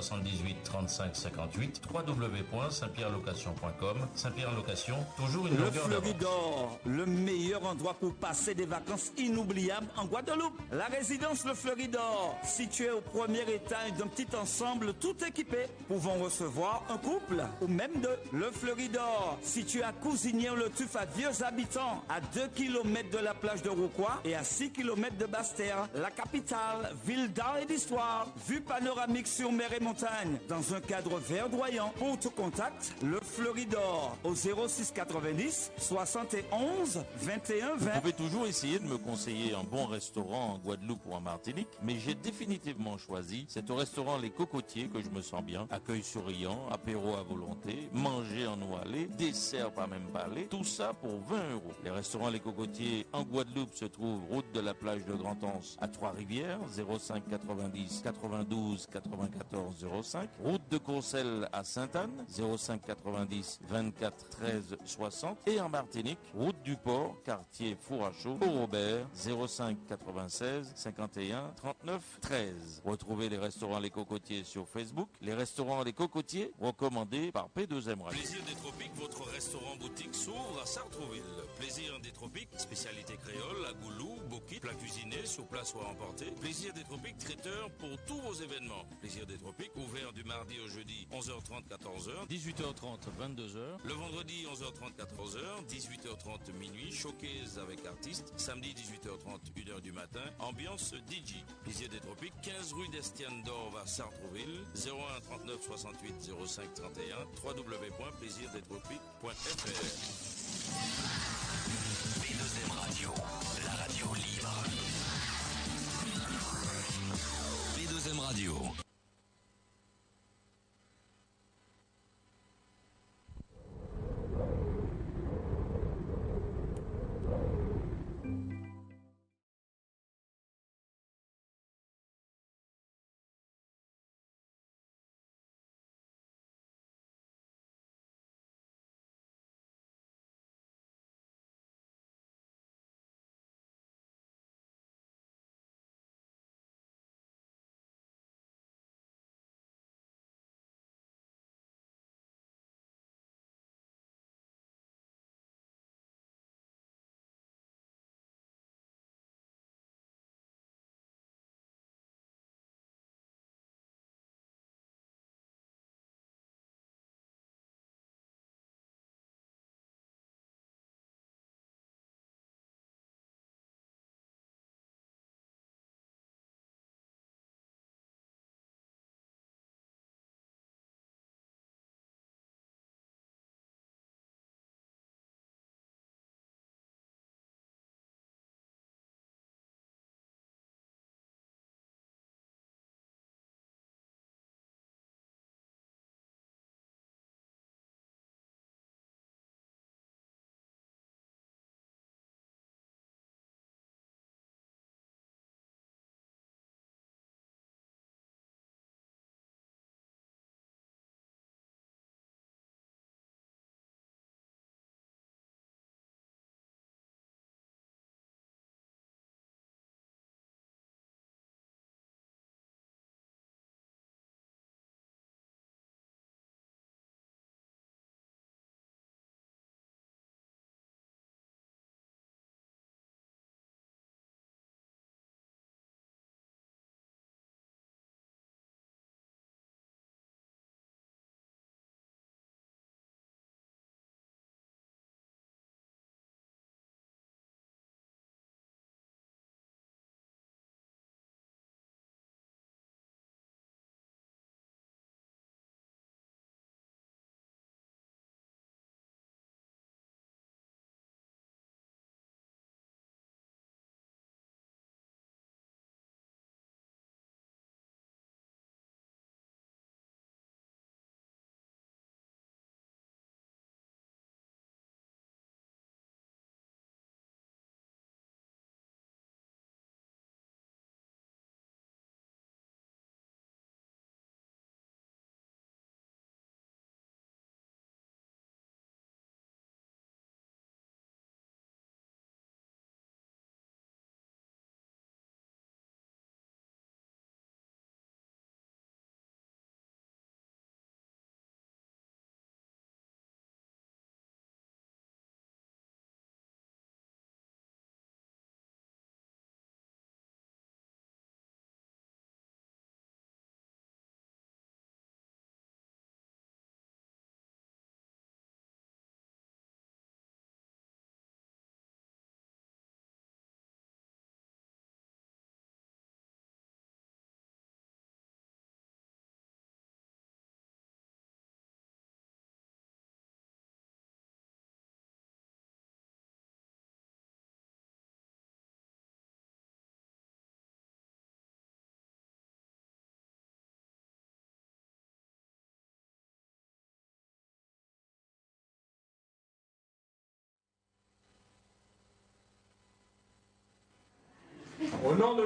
78 35 58, www.saintpierrelocation.com. Saint-Pierre Location, toujours une Le longueur d'avance. Fleuridor, le meilleur endroit pour passer des vacances inoubliables en Guadeloupe. La résidence Le Fleuridor, située au premier étage d'un petit ensemble tout équipé, pouvant recevoir un couple ou même deux. Le Fleuridor, situé à Cousinière-le-Tuf à Vieux Habitants, à 2 km de la plage de Rouquois et à 6 km de Basse-Terre. La capitale, ville d'art et d'histoire, vue panoramique sur mer et montagne, dans un cadre verdoyant. Pour tout contact, Le Fleuridor au 06 90 71 21 20. Vous pouvez toujours essayer de me conseiller un bon restaurant en Guadeloupe ou en Martinique, mais j'ai définitivement choisi. C'est au restaurant Les Cocotiers que je me sens bien. Accueil souriant, apéro à volonté, manger en eau allée, dessert pas même parler, tout ça pour 20 euros. Les restaurants Les Cocotiers en Guadeloupe se trouvent route de la plage de Grand-Anse à Trois-Rivières, 05 90 92 94 05. Route de Courcelles à Sainte-Anne, 05 90 24 13 60. Et en Martinique, route du Port, quartier Four à Chaud, au Robert, 05 96 51 39 13. Retrouvez les restaurants Les Cocotiers sur Facebook. Les restaurants Les Cocotiers, recommandés par P2M Radio. Plaisir des Tropiques, votre restaurant boutique s'ouvre à Sartrouville. Plaisir des Tropiques, spécialité créole, à goulou, bokit, plat cuisiné, sur place ou à emporter. Plaisir des Tropiques, traiteur pour tous vos événements. Plaisir des Tropiques, ouvert du mardi au jeudi, 11h30, 14h. 18h30, 22h. Le vendredi, 11h30, 14h. 18h30, minuit. Showcase avec artistes. Samedi, 18h30, 1h du matin. Ambiance DJ. Plaisir des Tropiques, 15 rue d'Estienne d'Orve à Sartrouville. 01 39 68 05 31. www.plaisirdetropiques.fr. P2M Radio, la radio libre. P2M Radio.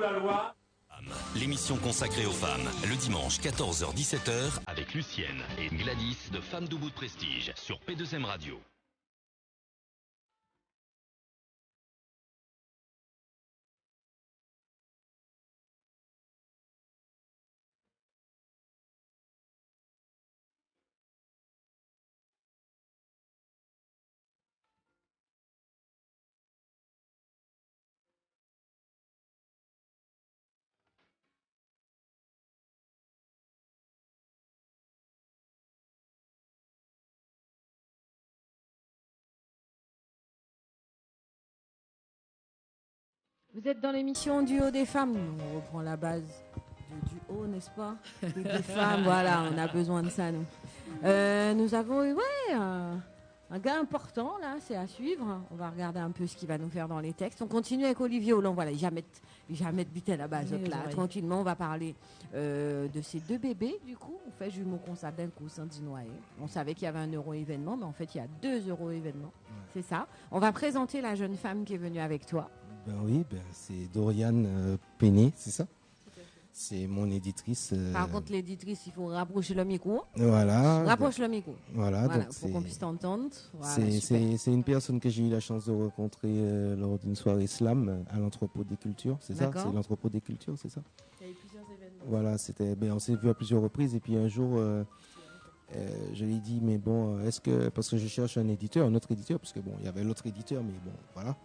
la loi. L'émission consacrée aux femmes, le dimanche 14h-17h avec Lucienne et Gladys de Femmes d'Ubu de Prestige sur P2M Radio. Vous êtes dans l'émission du haut des femmes. On reprend la base du haut, n'est-ce pas? Des femmes, voilà, on a besoin de ça, nous. Nous avons, un gars important, là, c'est à suivre. On va regarder un peu ce qu'il va nous faire dans les textes. On continue avec Olivier Hollande, voilà, jamais de buter à la base. Donc là, tranquillement, on va parler de ces deux bébés, du coup. On fait jumeaux qu'on ça d'un coup, sans dinoyer. On savait qu'il y avait un euro événement, mais en fait, il y a 2 euros événements. Ouais. C'est ça. On va présenter la jeune femme qui est venue avec toi. Ben oui, c'est Dorian Péné, c'est ça? C'est mon éditrice. Par contre, l'éditrice, il faut rapprocher le micro. Voilà. Rapproche le micro. Voilà, donc pour qu'on puisse t'entendre. Voilà, c'est une personne que j'ai eu la chance de rencontrer lors d'une soirée slam à l'entrepôt des cultures, c'est ça? C'est l'entrepôt des cultures, c'est ça? Il y a eu plusieurs événements. Voilà, on s'est vu à plusieurs reprises et puis un jour, je lui ai dit, mais bon, parce que je cherche un autre éditeur, parce que bon, il y avait l'autre éditeur, mais bon, voilà.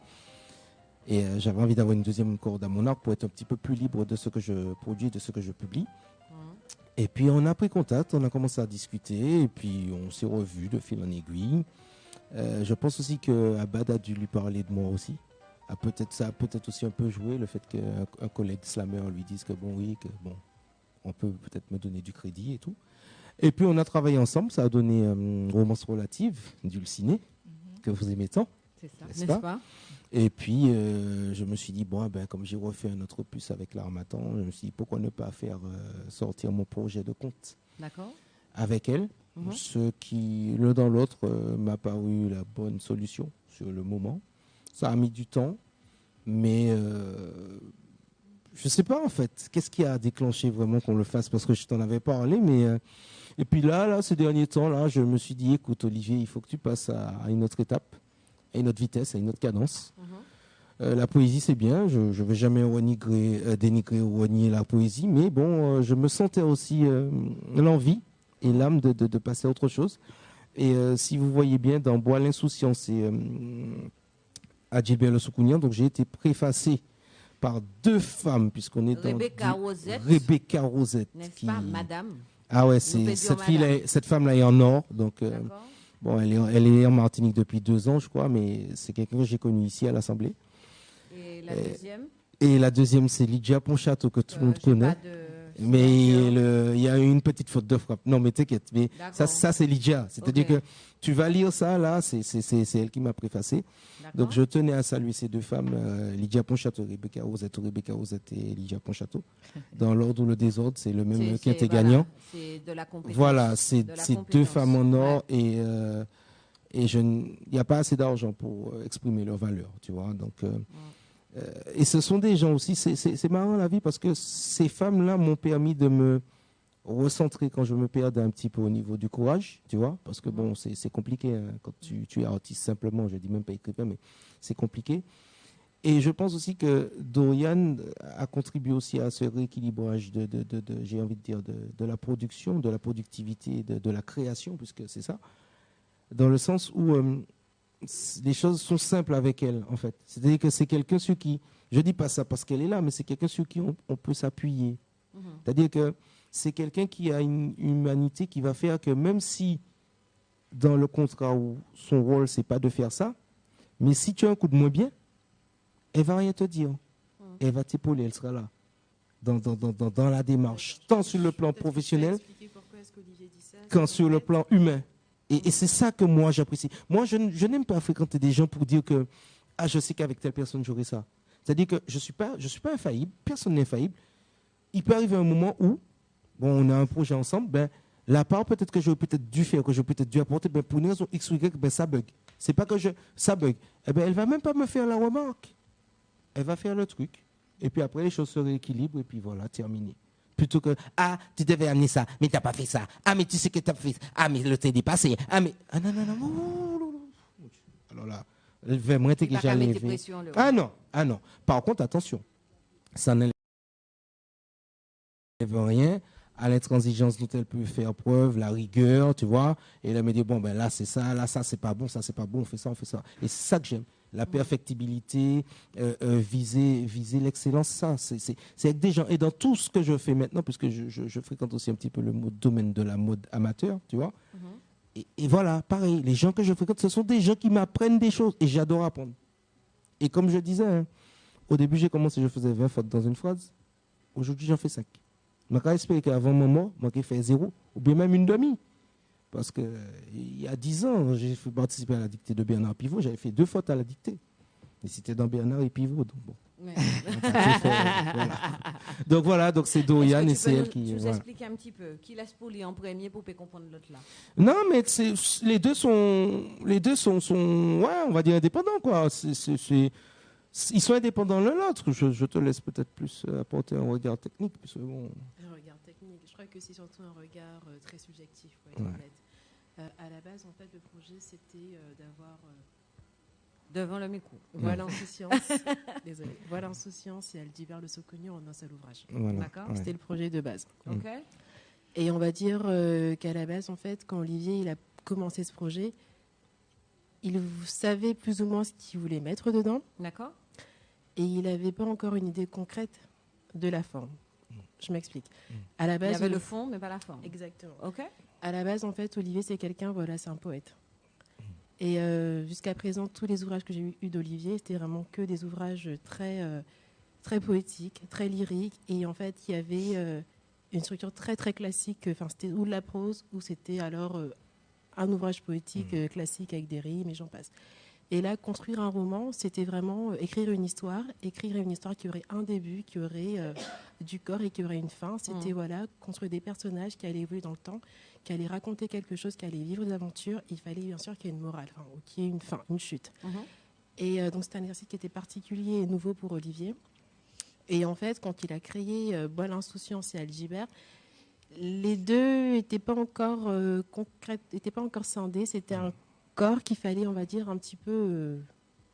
Et j'avais envie d'avoir une deuxième corde à mon arc pour être un petit peu plus libre de ce que je produis, de ce que je publie. Et puis on a pris contact, on a commencé à discuter, et puis on s'est revus de fil en aiguille. Je pense aussi qu'Abad a dû lui parler de moi aussi. Ça a peut-être aussi un peu joué, le fait qu'un collègue slammer lui dise que on peut peut-être me donner du crédit et tout. Et puis on a travaillé ensemble, ça a donné Romance Relative, d'Ulciné, que vous aimez tant. C'est ça, n'est-ce pas? Et puis, je me suis dit, comme j'ai refait un autre opus avec l'Harmattan, je me suis dit, pourquoi ne pas faire sortir mon projet de conte avec elle, ce qui, l'un dans l'autre, m'a paru la bonne solution sur le moment. Ça a mis du temps, mais je ne sais pas en fait, qu'est-ce qui a déclenché vraiment qu'on le fasse, parce que je t'en avais parlé, mais... et puis là, ces derniers temps, là, je me suis dit, écoute Olivier, il faut que tu passes à une autre étape, à une autre vitesse, à une autre cadence. La poésie, c'est bien. Je ne vais jamais dénigrer ou renier la poésie, mais bon, je me sentais aussi l'envie et l'âme de passer à autre chose. Et si vous voyez bien, dans Bois l'insouciance et Adjilbert Le Soukounian, donc j'ai été préfacé par 2 femmes, puisqu'on est Rebecca Rosette. Rebecca Rosette. N'est-ce pas, madame? Ah ouais, cette femme-là est en or, donc... Bon, elle est en Martinique depuis 2 ans, je crois, mais c'est quelqu'un que j'ai connu ici à l'Assemblée. Et la deuxième? Et la deuxième, c'est Lydia Ponchato, que tout le monde connaît. Mais il y a eu une petite faute de frappe. Non, mais t'inquiète. Mais ça c'est Lydia. C'est-à-dire que tu vas lire ça, là, c'est elle qui m'a préfacé. Donc, je tenais à saluer ces 2 femmes, Lydia Ponchato, Rebecca Rosette et Lydia Ponchato. Dans l'ordre ou le désordre, c'est le même qui était gagnant. C'est de la compétence. Voilà, c'est 2 femmes en or et il n'y a pas assez d'argent pour exprimer leur valeur, tu vois. Donc, et ce sont des gens aussi, c'est marrant la vie, parce que ces femmes-là m'ont permis de me recentrer quand je me perdais un petit peu au niveau du courage, tu vois, parce que bon, c'est compliqué hein, quand tu es artiste simplement, je dis même pas écrivain, mais c'est compliqué. Et je pense aussi que Dorian a contribué aussi à ce rééquilibrage j'ai envie de dire, de la production, de la productivité, de la création, puisque c'est ça, dans le sens où les choses sont simples avec elle, en fait. C'est-à-dire que c'est quelqu'un sur qui, je dis pas ça parce qu'elle est là, mais c'est quelqu'un sur qui on peut s'appuyer. C'est-à-dire que c'est quelqu'un qui a une humanité qui va faire que même si dans le contrat où son rôle c'est pas de faire ça, mais si tu as un coup de moins bien, elle va rien te dire. Elle va t'épauler, elle sera là. Dans la démarche, tant sur le plan professionnel qu'en sur le plan humain. Et c'est ça que moi j'apprécie. Moi je n'aime pas fréquenter des gens pour dire que je sais qu'avec telle personne j'aurai ça. C'est-à-dire que je suis pas infaillible, personne n'est infaillible. Il peut arriver un moment où on a un projet ensemble, la part peut-être que j'aurais peut-être dû faire, que j'aurais peut-être dû apporter, pour une raison X ou Y, ça bug. C'est pas que ça bug. Elle va même pas me faire la remarque. Elle va faire le truc. Et puis après, les choses se rééquilibrent et puis voilà, terminé. Plutôt que, ah, tu devais amener ça, mais tu n'as pas fait ça. Ah, mais tu sais que tu as fait ça. Ah, mais le t'es dépassé. Ah, mais. Ah, non. Alors là, le verre était que j'allais. Ah, non. Par contre, attention, ça n'enlève rien à l'intransigeance dont elle peut faire preuve, la rigueur, tu vois. Et elle me dit, bon, ben là, c'est ça, là, ça, c'est pas bon, on fait ça. Et c'est ça que j'aime. La perfectibilité, viser l'excellence, ça, c'est avec des gens. Et dans tout ce que je fais maintenant, puisque je fréquente aussi un petit peu le domaine de la mode amateur, tu vois. Et voilà, pareil, les gens que je fréquente, ce sont des gens qui m'apprennent des choses. Et j'adore apprendre. Et comme je disais, hein, au début, j'ai commencé, je faisais 20 fautes dans une phrase. Aujourd'hui, j'en fais 5. Je n'ai espéré qu'avant mon mort, je fait 0, ou bien même une demi. Parce qu'il y a 10 ans, j'ai participé à la dictée de Bernard Pivot, j'avais fait 2 fautes à la dictée. Et c'était dans Bernard et Pivot, donc bon. Ouais. Voilà. Donc voilà, donc c'est Dorian et c'est elle qui... Tu nous expliques un petit peu, qui laisse pour lui en premier pour comprendre l'autre là? Non, mais les deux sont, ouais, on va dire indépendants, quoi. Ils sont indépendants l'un l'autre. Je te laisse peut-être plus apporter un regard technique. Puisque bon... Un regard technique. Je crois que c'est surtout un regard très subjectif. Ouais. À la base, en fait, le projet, c'était d'avoir... Devant le micro. Voilà Insouciance. Désolée. Voilà Insouciance et Aldibert Le Saut-Connu en un seul ouvrage. Voilà. D'accord. Ouais. C'était le projet de base. Ok. Et on va dire qu'à la base, en fait, quand Olivier il a commencé ce projet, il savait plus ou moins ce qu'il voulait mettre dedans. D'accord. Et il n'avait pas encore une idée concrète de la forme. Je m'explique. À la base, il y avait le fond, mais pas la forme. Exactement. Ok. À la base, en fait, Olivier, c'est quelqu'un, voilà, c'est un poète. Et jusqu'à présent, tous les ouvrages que j'ai eus d'Olivier, c'était vraiment que des ouvrages très, très poétiques, très lyriques. Et en fait, il y avait une structure très, très classique. Enfin, c'était ou de la prose, ou c'était alors un ouvrage poétique classique avec des rimes et j'en passe. Et là, construire un roman, c'était vraiment écrire une histoire qui aurait un début, qui aurait du corps et qui aurait une fin. C'était voilà, construire des personnages qui allaient évoluer dans le temps, qui allaient raconter quelque chose, qui allaient vivre des aventures. Il fallait bien sûr qu'il y ait une morale, ou qu'il y ait une fin, une chute. Et donc c'était un exercice qui était particulier et nouveau pour Olivier. Et en fait, quand il a créé Boile Insouciance et Aldibert, les deux n'étaient pas encore concrètes, n'étaient pas encore scindés. C'était un corps qu'il fallait, on va dire, un petit peu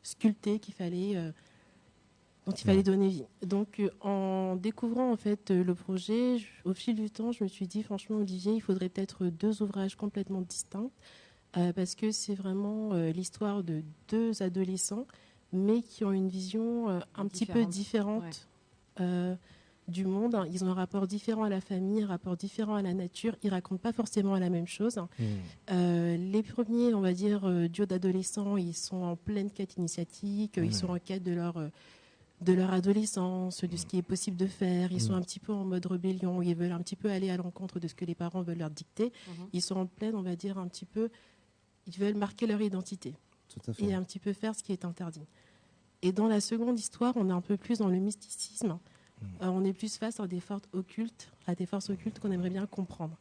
sculpter, dont il fallait donner vie. Donc, en découvrant en fait le projet, au fil du temps, je me suis dit, franchement, Olivier, il faudrait peut-être 2 ouvrages complètement distincts, parce que c'est vraiment l'histoire de 2 adolescents, mais qui ont une vision un petit peu différente du monde. Ils ont un rapport différent à la famille, un rapport différent à la nature. Ils racontent pas forcément la même chose. Les premiers, on va dire, duo d'adolescents, ils sont en pleine quête initiatique. Ils sont en quête de leur adolescence, de ce qui est possible de faire. Ils sont un petit peu en mode rébellion. Ils veulent un petit peu aller à l'encontre de ce que les parents veulent leur dicter. Ils sont en pleine, on va dire, un petit peu... Ils veulent marquer leur identité. Tout à fait. Et un petit peu faire ce qui est interdit. Et dans la seconde histoire, on est un peu plus dans le mysticisme. On est plus face à des forces occultes qu'on aimerait bien comprendre.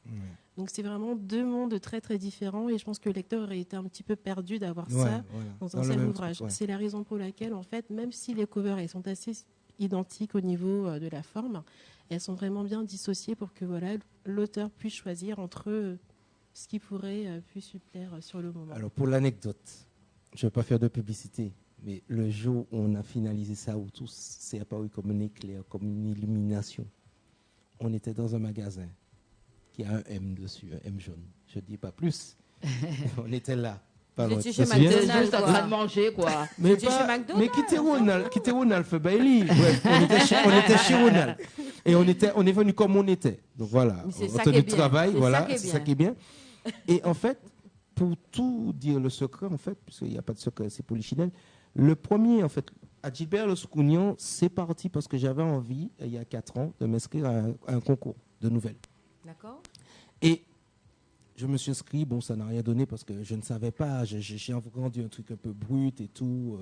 Donc c'est vraiment 2 mondes très très différents et je pense que le lecteur aurait été un petit peu perdu d'avoir ça dans un seul ouvrage. C'est la raison pour laquelle, en fait, même si les covers elles sont assez identiques au niveau de la forme, elles sont vraiment bien dissociées pour que voilà, l'auteur puisse choisir entre ce qui pourrait plus lui plaire sur le moment. Alors pour l'anecdote, je ne vais pas faire de publicité. Mais le jour où on a finalisé ça, où tout s'est apparu comme un éclair, comme une illumination, on était dans un magasin qui a un M dessus, un M jaune. Je ne dis pas plus. On était là. Vous étiez chez McDonald's, juste en train de manger, quoi. Mais quittez Ronald, fait Bailey. Bref, on était chez Ronald. Et on est venu comme on était. Donc voilà, on a tenu le travail, voilà, c'est ça qui est bien. Et en fait, pour tout dire le secret, en fait, puisqu'il n'y a pas de secret, c'est polichinelle. Le premier, en fait, Aldibert Le Saut-Connu, c'est parti parce que j'avais envie, il y a 4 ans, de m'inscrire à un concours de nouvelles. D'accord. Et je me suis inscrit, bon, ça n'a rien donné parce que je ne savais pas, j'ai rendu un truc un peu brut et tout.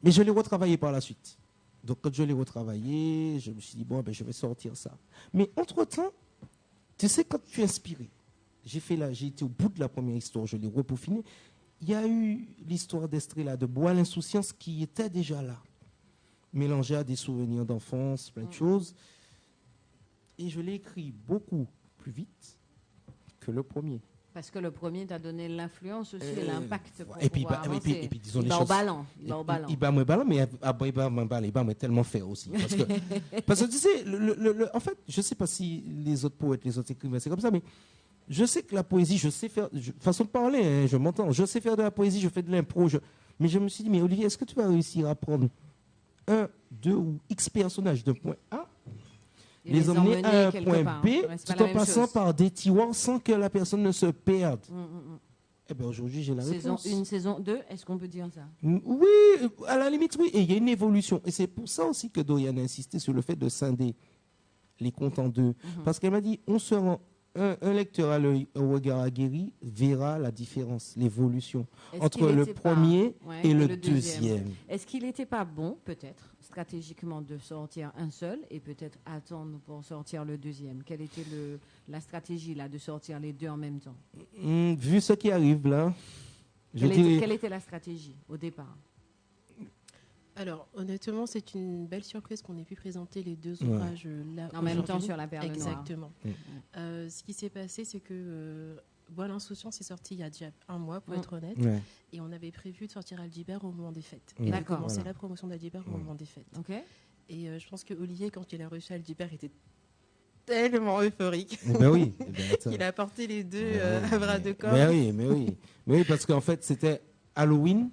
Mais je l'ai retravaillé par la suite. Donc, quand je l'ai retravaillé, je me suis dit, bon, ben, je vais sortir ça. Mais entre-temps, tu sais, quand tu es inspiré, j'ai été au bout de la première histoire, je l'ai repeaufiné. Il y a eu l'histoire d'Estrella de Boile Insouciance qui était déjà là. mélangé à des souvenirs d'enfance, plein de choses. Et je l'ai écrit beaucoup plus vite que le premier. Parce que le premier t'a donné l'influence aussi et l'impact. Et puis disons les choses. Il bat moins ballon, mais il bat tellement faire aussi. Parce que tu sais, en fait, je ne sais pas si les autres poètes, les autres écrivains, c'est comme ça, mais je sais que la poésie, je sais faire, façon de parler, hein, je m'entends, je sais faire de la poésie, je fais de l'impro, mais je me suis dit, mais Olivier, est-ce que tu vas réussir à prendre 1, 2 ou X personnages d'un point A, les emmener à un point B, tout en passant par des tiroirs sans que la personne ne se perde. Eh bien, aujourd'hui, j'ai la réponse. Saison 1, saison 2, est-ce qu'on peut dire ça? Oui, à la limite, oui. Et il y a une évolution. Et c'est pour ça aussi que Dorian a insisté sur le fait de scinder les contes en deux. Parce qu'elle m'a dit, un lecteur à l'œil, au regard aguerri, verra la différence, l'évolution entre le premier et le deuxième. Est-ce qu'il n'était pas bon, peut-être, stratégiquement, de sortir un seul et peut-être attendre pour sortir le deuxième? Quelle était la stratégie là, de sortir les deux en même temps? Vu ce qui arrive là, quelle était la stratégie au départ? Alors, honnêtement, c'est une belle surprise qu'on ait pu présenter les deux ouvrages là. En même temps sur la Perle Noire. Exactement. Ce qui s'est passé, c'est que Bois l'insouciance est sorti il y a déjà un mois, pour être honnête. Et on avait prévu de sortir Aldibert au moment des fêtes. Et de commencer la promotion d'Aldibert au moment des fêtes. Et je pense que Olivier, quand il a reçu Aldibert, était tellement euphorique. Oui. Il a porté les deux à bras de corps. Mais oui, parce qu'en fait, c'était Halloween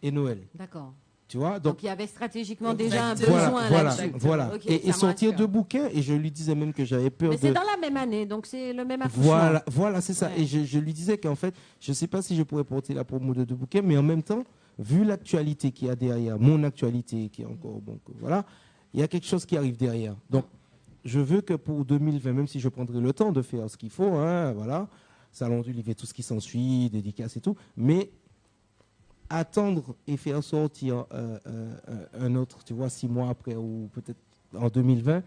et Noël. D'accord. Tu vois, donc il y avait stratégiquement déjà un besoin là-dessus. Voilà. Okay, et sortir deux bouquins, et je lui disais même que j'avais peur. Mais c'est dans la même année, donc c'est le même accouchement. Voilà, c'est ça. Ouais. Et je lui disais qu'en fait, je ne sais pas si je pourrais porter la promo de deux bouquins, mais en même temps, vu l'actualité qu'il y a derrière, mon actualité qui est encore bon, voilà, il y a quelque chose qui arrive derrière. Donc, je veux que pour 2020, même si je prendrai le temps de faire ce qu'il faut, hein, voilà, salon du livre et tout ce qui s'ensuit, dédicaces et tout, mais attendre et faire sortir un autre, tu vois, 6 mois après ou peut-être en 2020,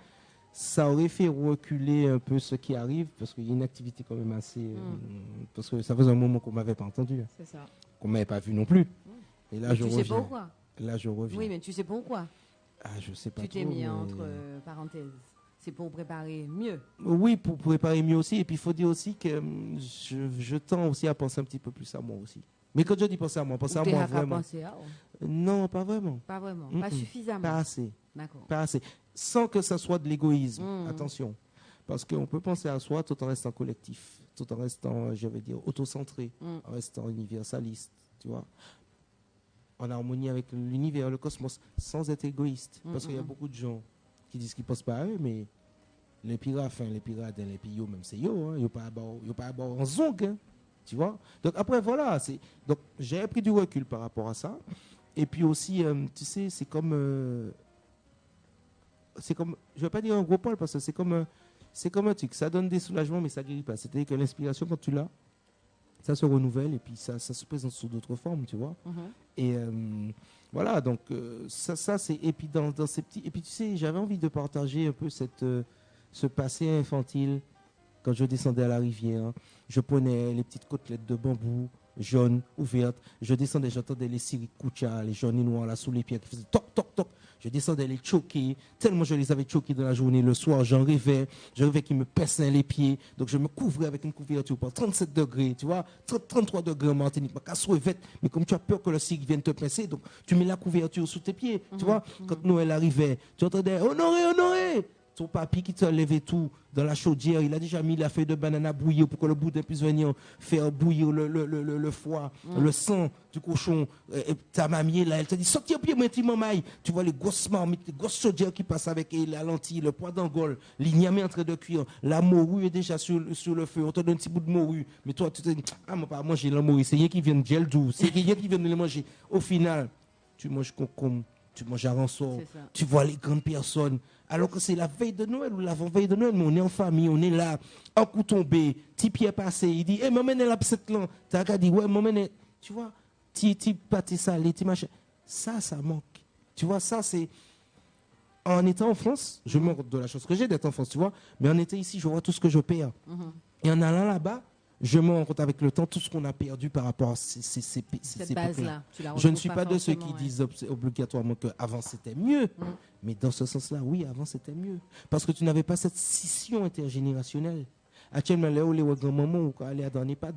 ça aurait fait reculer un peu ce qui arrive parce qu'il y a une activité quand même assez... parce que ça faisait un moment qu'on ne m'avait pas entendu. C'est ça. Qu'on ne m'avait pas vu non plus. Et là, mais tu sais pourquoi? Là, je reviens. Oui, mais tu sais pourquoi? Je sais pas. Tu t'es mis entre parenthèses. C'est pour préparer mieux. Oui, pour préparer mieux aussi. Et puis, il faut dire aussi que je tends aussi à penser un petit peu plus à moi aussi. Mais quand je dis penser à moi, penser à moi vraiment. Non, pas vraiment. Pas vraiment. Pas suffisamment. Pas assez. D'accord. Pas assez. Sans que ça soit de l'égoïsme. Attention. Parce qu'on peut penser à soi tout en restant collectif, tout en restant, je vais dire, autocentré, en restant universaliste, tu vois. En harmonie avec l'univers, le cosmos, sans être égoïste. Parce qu'il y a beaucoup de gens qui disent qu'ils ne pensent pas à eux, mais les pirates, les pays, même c'est yo, hein, yo pas à bord en zong, hein. Tu vois? Donc après, voilà. Donc j'ai pris du recul par rapport à ça. Et puis aussi, tu sais, c'est comme... je ne vais pas dire un gros poil parce que c'est comme un truc. Ça donne des soulagements, mais ça ne guérit pas. C'est-à-dire que l'inspiration, quand tu l'as, ça se renouvelle et puis ça se présente sous d'autres formes, tu vois. Et voilà, donc ça c'est... Et puis dans ces petits... Et puis tu sais, j'avais envie de partager un peu ce passé infantile. Quand je descendais à la rivière, je prenais les petites côtelettes de bambou jaunes ou vertes. Je descendais, j'entendais les sirikucha, les jaunes et noirs là sous les pierres qui faisaient toc, toc, toc. Je descendais les choquer, tellement je les avais choqués dans la journée. Le soir, j'en rêvais. Je rêvais qu'ils me pinçaient les pieds. Donc je me couvrais avec une couverture pour 37 degrés, tu vois, 33 degrés en Martinique. Ma casse mais comme tu as peur que le cirque vienne te pincer, donc tu mets la couverture sous tes pieds, tu vois. Quand Noël arrivait, tu entendais « Honoré, honoré !» Ton papy qui te levait tout dans la chaudière, il a déjà mis la feuille de banane à bouillir pour que le boudin puisse venir faire bouillir le foie, le sang du cochon. Et ta mamie, là, elle te dit, sortez au pied, moi, maille. Tu vois les grosses marmites, les grosses chaudières qui passent avec la lentille, le poids d'Angole, l'ignamé en train de cuire, la morue est déjà sur le feu, on te donne un petit bout de morue. Mais toi, tu te dis, ah, moi, pas manger la morue, c'est rien qui vient de gel doux, c'est rien qui vient de les manger. Au final, tu manges concombre, tu manges à rançon, tu vois les grandes personnes. Alors que c'est la veille de Noël ou l'avant-veille de Noël, mais on est en famille, on est là, un coup tombé, petit pied passé, il dit, maman, elle a cette là. T'as qu'à dire, ouais, maman, tu vois, petit pâté salé, petit machin. Ça manque. Tu vois, ça, c'est. En étant en France, je me rends de la chance que j'ai d'être en France, tu vois, mais en étant ici, je vois tout ce que je perds. Et en allant là-bas, je me rends compte avec le temps tout ce qu'on a perdu par rapport à ces base-là. Je ne suis pas de ceux qui disent obligatoirement qu'avant c'était mieux, mais dans ce sens-là, oui, avant c'était mieux. Parce que tu n'avais pas cette scission intergénérationnelle. Actuellement, là où les grands-mamans, ou quand aller à dans l'EHPAD,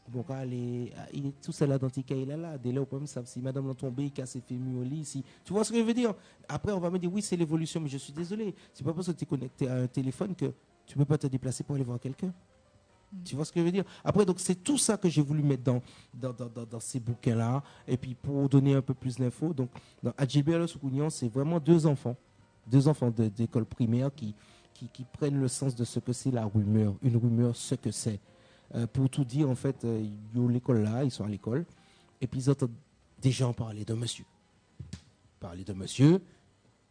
bon, quand il est tout seul à l'identité, il est là. Dès là, on peut même savoir si madame l'a tombé, il casse ses fémurs au lit. Si... Tu vois ce que je veux dire? Après, on va me dire, oui, c'est l'évolution, mais je suis désolé. C'est pas parce que tu es connecté à un téléphone que tu ne peux pas te déplacer pour aller voir quelqu'un. Tu vois ce que je veux dire? Après, donc, c'est tout ça que j'ai voulu mettre dans ces bouquins-là. Et puis, pour donner un peu plus d'infos, donc, dans Adjilbert Le Soukounian, c'est vraiment deux enfants d'école primaire qui prennent le sens de ce que c'est la rumeur. Une rumeur, ce que c'est. Pour tout dire, en fait, ils ont l'école là, ils sont à l'école, et puis ils entendent des gens parler de monsieur.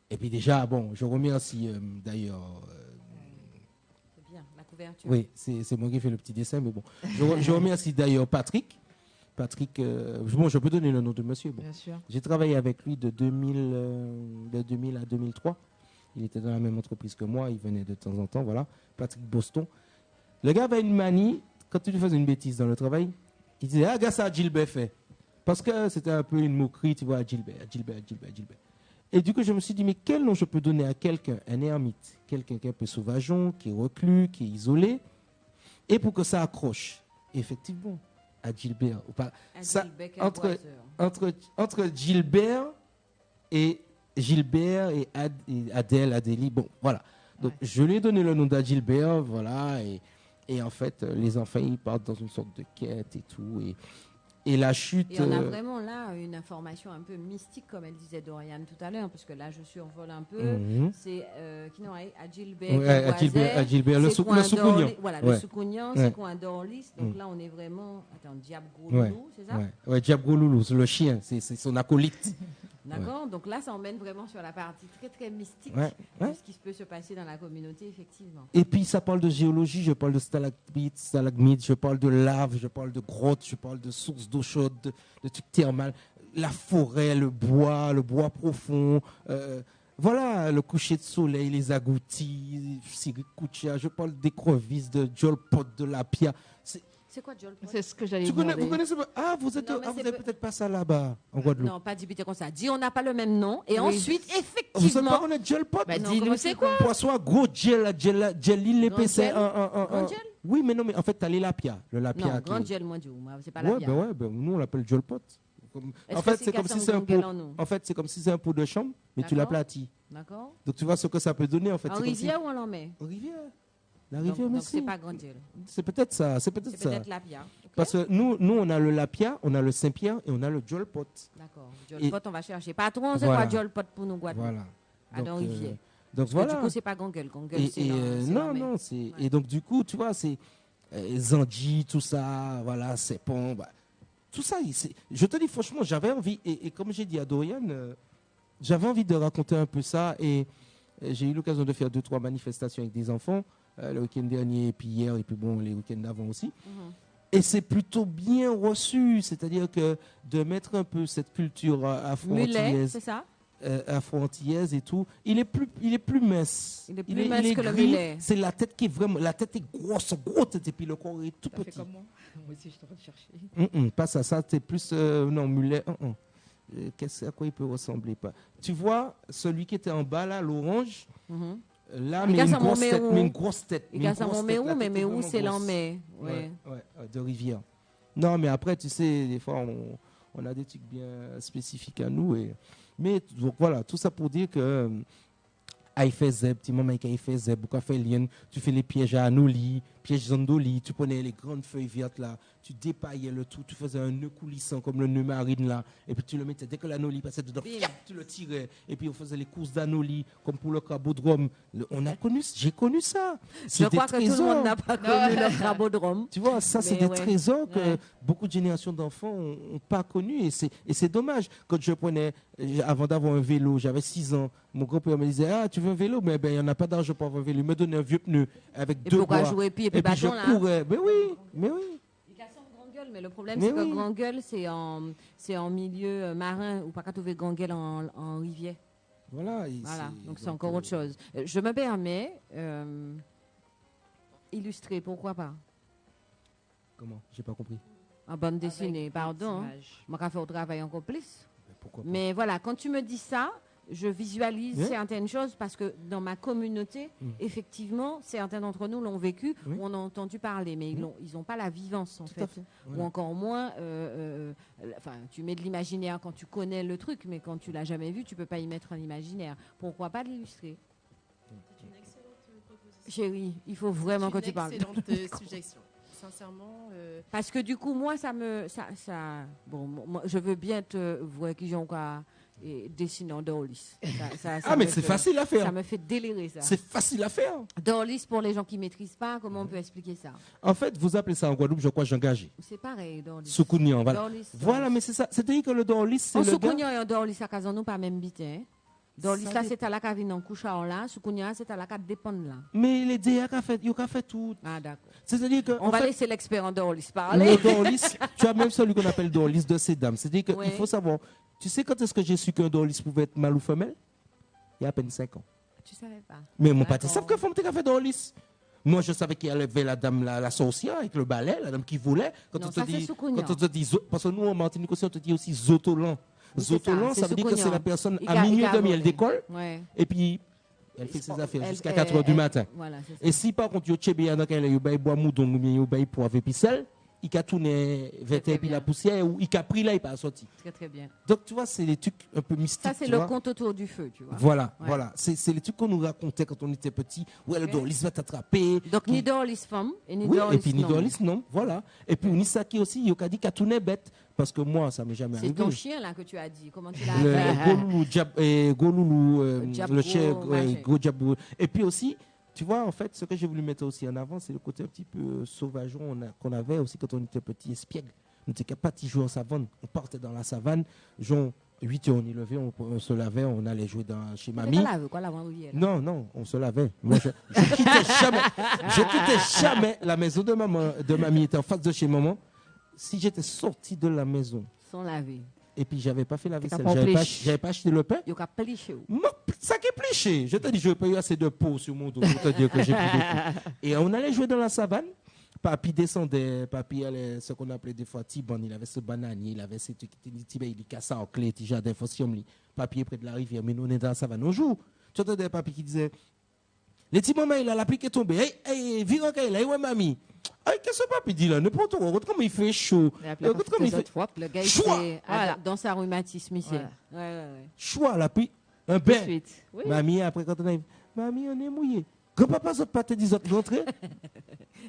Et puis déjà, bon, je remercie d'ailleurs. C'est bien, la couverture. Oui, c'est moi qui fais le petit dessin, mais bon. Je remercie d'ailleurs Patrick. Bon, je peux donner le nom de monsieur. Bon. Bien sûr. J'ai travaillé avec lui de 2000 à 2003. Il était dans la même entreprise que moi, il venait de temps en temps, voilà. Patrick Boston. Le gars avait une manie. Quand tu lui faisais une bêtise dans le travail, il disait, ah, gars, ça, Gilbert fait. Parce que c'était un peu une moquerie, tu vois, Gilbert. Et du coup, je me suis dit, mais quel nom je peux donner à quelqu'un, un ermite, quelqu'un qui est un peu sauvageon, qui est reclus, qui est isolé, et pour que ça accroche. Et effectivement, à Gilbert. Entre Gilbert et Adélie, bon, voilà. Donc, je lui ai donné le nom d'Adjilbert, voilà, et en fait, les enfants, ils partent dans une sorte de quête et tout. Et la chute... Et on a vraiment là une information un peu mystique, comme elle disait Dorian tout à l'heure, parce que là, je survole un peu. C'est Adjilbert, le Soukounian. Voilà, le Soukounian, c'est quoi un Dorlis. Donc là, on est vraiment... Attends, Diab Gouloulou, c'est ça? Oui, Diab Gouloulou, c'est le chien, c'est son acolyte. D'accord, donc là, ça emmène vraiment sur la partie très, très mystique de ce qui peut se passer dans la communauté, effectivement. Et puis, ça parle de géologie, je parle de stalagmites, je parle de lave, je parle de grottes, je parle de sources d'eau chaude, de trucs thermales, la forêt, le bois profond, voilà, le coucher de soleil, les agoutis, Sigrid Koutia, je parle d'écrevisses, de Jolpot, de Lapia. C'est quoi Jolpot? C'est ce que j'allais dire. Vous connaissez pas? Ah, vous n'avez peut-être pas ça là-bas, en Guadeloupe. Non, pas débité comme ça. Dis, on n'a pas le même nom. Et ensuite, effectivement... Vous savez pas qu'on est Jolpot? Dis-nous, c'est quoi? Poisson à gros gel, l'île l'épaisseur. Grand gel? Oui, mais non, mais en fait, tu as les lapia. Le lapia. Non, grand gel, moi, c'est pas lapia. Nous, on l'appelle Jolpot. En fait, c'est comme si c'est un pot. En fait, c'est comme si c'est un pot de chambre, mais tu l'aplatis. D'accord. Donc, tu vois ce que ça peut donner, en fait. En rivière ou on l'en met? En rivière. La rivière, donc c'est pas grand gel. C'est peut-être ça. C'est peut-être lapia. Okay. Parce que nous, on a le lapia, on a le Saint-Pierre et on a le Jolpot. D'accord. Jolpot, on va chercher. Patron, c'est quoi Jolpot pour nous, Guadeloupe? Voilà. À dans rivière. Donc voilà. Du coup, c'est pas Gongel. C'est non, c'est... Et donc, du coup, tu vois, c'est Zandji, tout ça, voilà, c'est bon. Bah, tout ça, je te dis, franchement, j'avais envie, et comme j'ai dit à Dorian, j'avais envie de raconter un peu ça, et j'ai eu l'occasion de faire 2-3 manifestations avec des enfants, le week-end dernier, et puis hier, et puis bon, les week-ends d'avant aussi. Et c'est plutôt bien reçu, c'est-à-dire que de mettre un peu cette culture afro-antillaise. C'est ça? Afro-antillaise et tout, il est plus mince. Il est plus mince que le mulet. C'est la tête qui est vraiment, la tête est grosse et puis le corps est tout petit. Fait comme moi. Moi aussi, je suis en train de chercher. Pas ça, c'est plus non mulet. À quoi il peut ressembler pas? Tu vois, celui qui était en bas là, l'orange. Là, mais une grosse tête. Il casse mon méou, mais méou c'est l'emmé. Ouais, de rivière. Non, mais après, tu sais, des fois, on a des trucs bien spécifiques à nous. Mais donc voilà, tout ça pour dire que petit maman qui fait zeb, beaucoup fait lien, tu fais les pièges à Anoli, pièges Zandoli, tu prenais les grandes feuilles vertes là, tu dépaillais le tout, tu faisais un nœud coulissant comme le nœud marine là, et puis tu le mettais, dès que l'Anoli passait dedans, tu le tirais, et puis on faisait les courses d'Anoli, comme pour le crabodrome. J'ai connu ça. Je crois que tout le monde n'a pas connu le crabodrome. Tu vois, ça c'est des trésors que beaucoup de générations d'enfants n'ont pas connus, et c'est dommage. Quand je prenais, avant d'avoir un vélo, j'avais 6 ans, mon grand-père me disait, ah, tu veux un vélo? Mais ben, il n'y en a pas d'argent pour avoir un vélo. Il me donnait un vieux pneu avec 2 bois. Jouer, puis puis je courais. Mais oui. Il casse en grande gueule, mais le problème, c'est que grande gueule, c'est en milieu marin, ou pas qu'à trouver grande gueule en rivière. Voilà. Donc c'est encore autre chose. Je me permets, illustrer, pourquoi pas? Comment? J'ai pas compris. En bande dessinée, pardon. Moi, je fais au travail encore plus. Pourquoi pas? Mais voilà, quand tu me dis ça, je visualise certaines choses parce que dans ma communauté, effectivement, certains d'entre nous l'ont vécu ou on a entendu parler, mais ils n'ont pas la vivance en fait. Ou encore moins, tu mets de l'imaginaire quand tu connais le truc, mais quand tu l'as jamais vu, tu peux pas y mettre un imaginaire. Pourquoi pas de l'illustrer? C'est une excellente proposition. Chérie, il faut vraiment que tu parles. C'est une excellente suggestion. Sincèrement. Parce que du coup, moi, moi, je veux bien te voir qui j'en quoi. Et dessinant Dorlis. Mais c'est facile à faire. Ça me fait délirer ça. C'est facile à faire. Dorlis, pour les gens qui ne maîtrisent pas, comment on peut expliquer ça? En fait, vous appelez ça en Guadeloupe, je crois, engagé. C'est pareil, Dorlis. Soukounian, voilà. Dorlis, voilà, mais c'est ça. C'est-à-dire que le Dorlis, c'est en le Soukounian et en Dorlis, ça ne nous pas même bitin. Dorlis, là, c'est à la cabine en couchard là. Soukounian, c'est à la cabine dépendre là. Mais les DA qui ont fait tout. Ah, d'accord. C'est-à-dire que. On va laisser l'expert en Dorlis parler. Le Dorlis, tu as même celui qu'on appelle Dorlis de ces dames. C'est-à-dire qu'il faut savoir. Tu sais quand est-ce que j'ai su qu'un Dorlis pouvait être mâle ou femelle? Il y a à peine 5 ans. Tu savais pas. Mais mon pâté savait que femme t'es fait Dorlis. Moi, je savais qu'il y avait la dame, la sorcière avec le balai, la dame qui voulait. Quand on te dit, parce que nous, en Martinique aussi, on te dit aussi zotolan. Zotolan, ça veut dire que c'est la personne à minuit et demi, elle décolle. Et puis, elle fait ses affaires jusqu'à 4 h du matin. Et si par contre, tu es dans elle bois moudon ou bien tu pour avec picelle, il a tourné vers et puis la poussière ou il a pris là, il pas sorti. Très très bien. Donc tu vois, c'est les trucs un peu mystiques. Ça c'est le conte autour du feu, tu vois. Voilà. C'est les trucs qu'on nous racontait quand on était petit. Où elle Dorlis va t'attraper. Donc ni Dorlis femme et ni Dorlis non. Et puis ni Dorlis non, voilà. Et puis Unisaki aussi, il a dit qu'il a tourné bête. Parce que moi, ça m'est jamais arrivé. C'est ton chien là que tu as dit. Comment tu l'as appelé? Goloulou, le chien Gojabou. Et puis aussi, tu vois, en fait, ce que j'ai voulu mettre aussi en avant, c'est le côté un petit peu sauvageon qu'on avait aussi quand on était petit, espiègle. On n'était pas de jouer en savane. On partait dans la savane, genre 8 h on y levait, on se lavait, on allait jouer chez mamie. Non, on se lavait. Moi, je quittais jamais la maison de maman. De mamie était en face de chez maman. Si j'étais sorti de la maison sans laver et puis j'avais pas fait la vaisselle, j'avais pas acheté le pain, ça qui est pliché. Je te dis, je n'ai pas eu assez de peau sur mon dos pour te dire que j'ai pris des coups. Et on allait jouer dans la savane. Papi descendait, papi allait ce qu'on appelait des fois Tiban, il avait ce bananier, il avait ce truc, il cassait en clé, il jardin fossium. Papi est près de la rivière, mais nous on est dans la savane. Un jour, tu entendais papi qui disait, les petits mamans, il a la pluie qui est tombée. Hey, viens encore là, ouais mamie. Qu'est-ce que papi dit là? Ne prends pas, regarde comme il fait chaud. Regarde comme il fait le gars voilà. Dans sa rhumatisme ici. Choix, la pluie, un bain. Oui. Mamie, après quand on arrive, mamie, on est mouillé. Grand-papa, ça pas te dit de rentrer.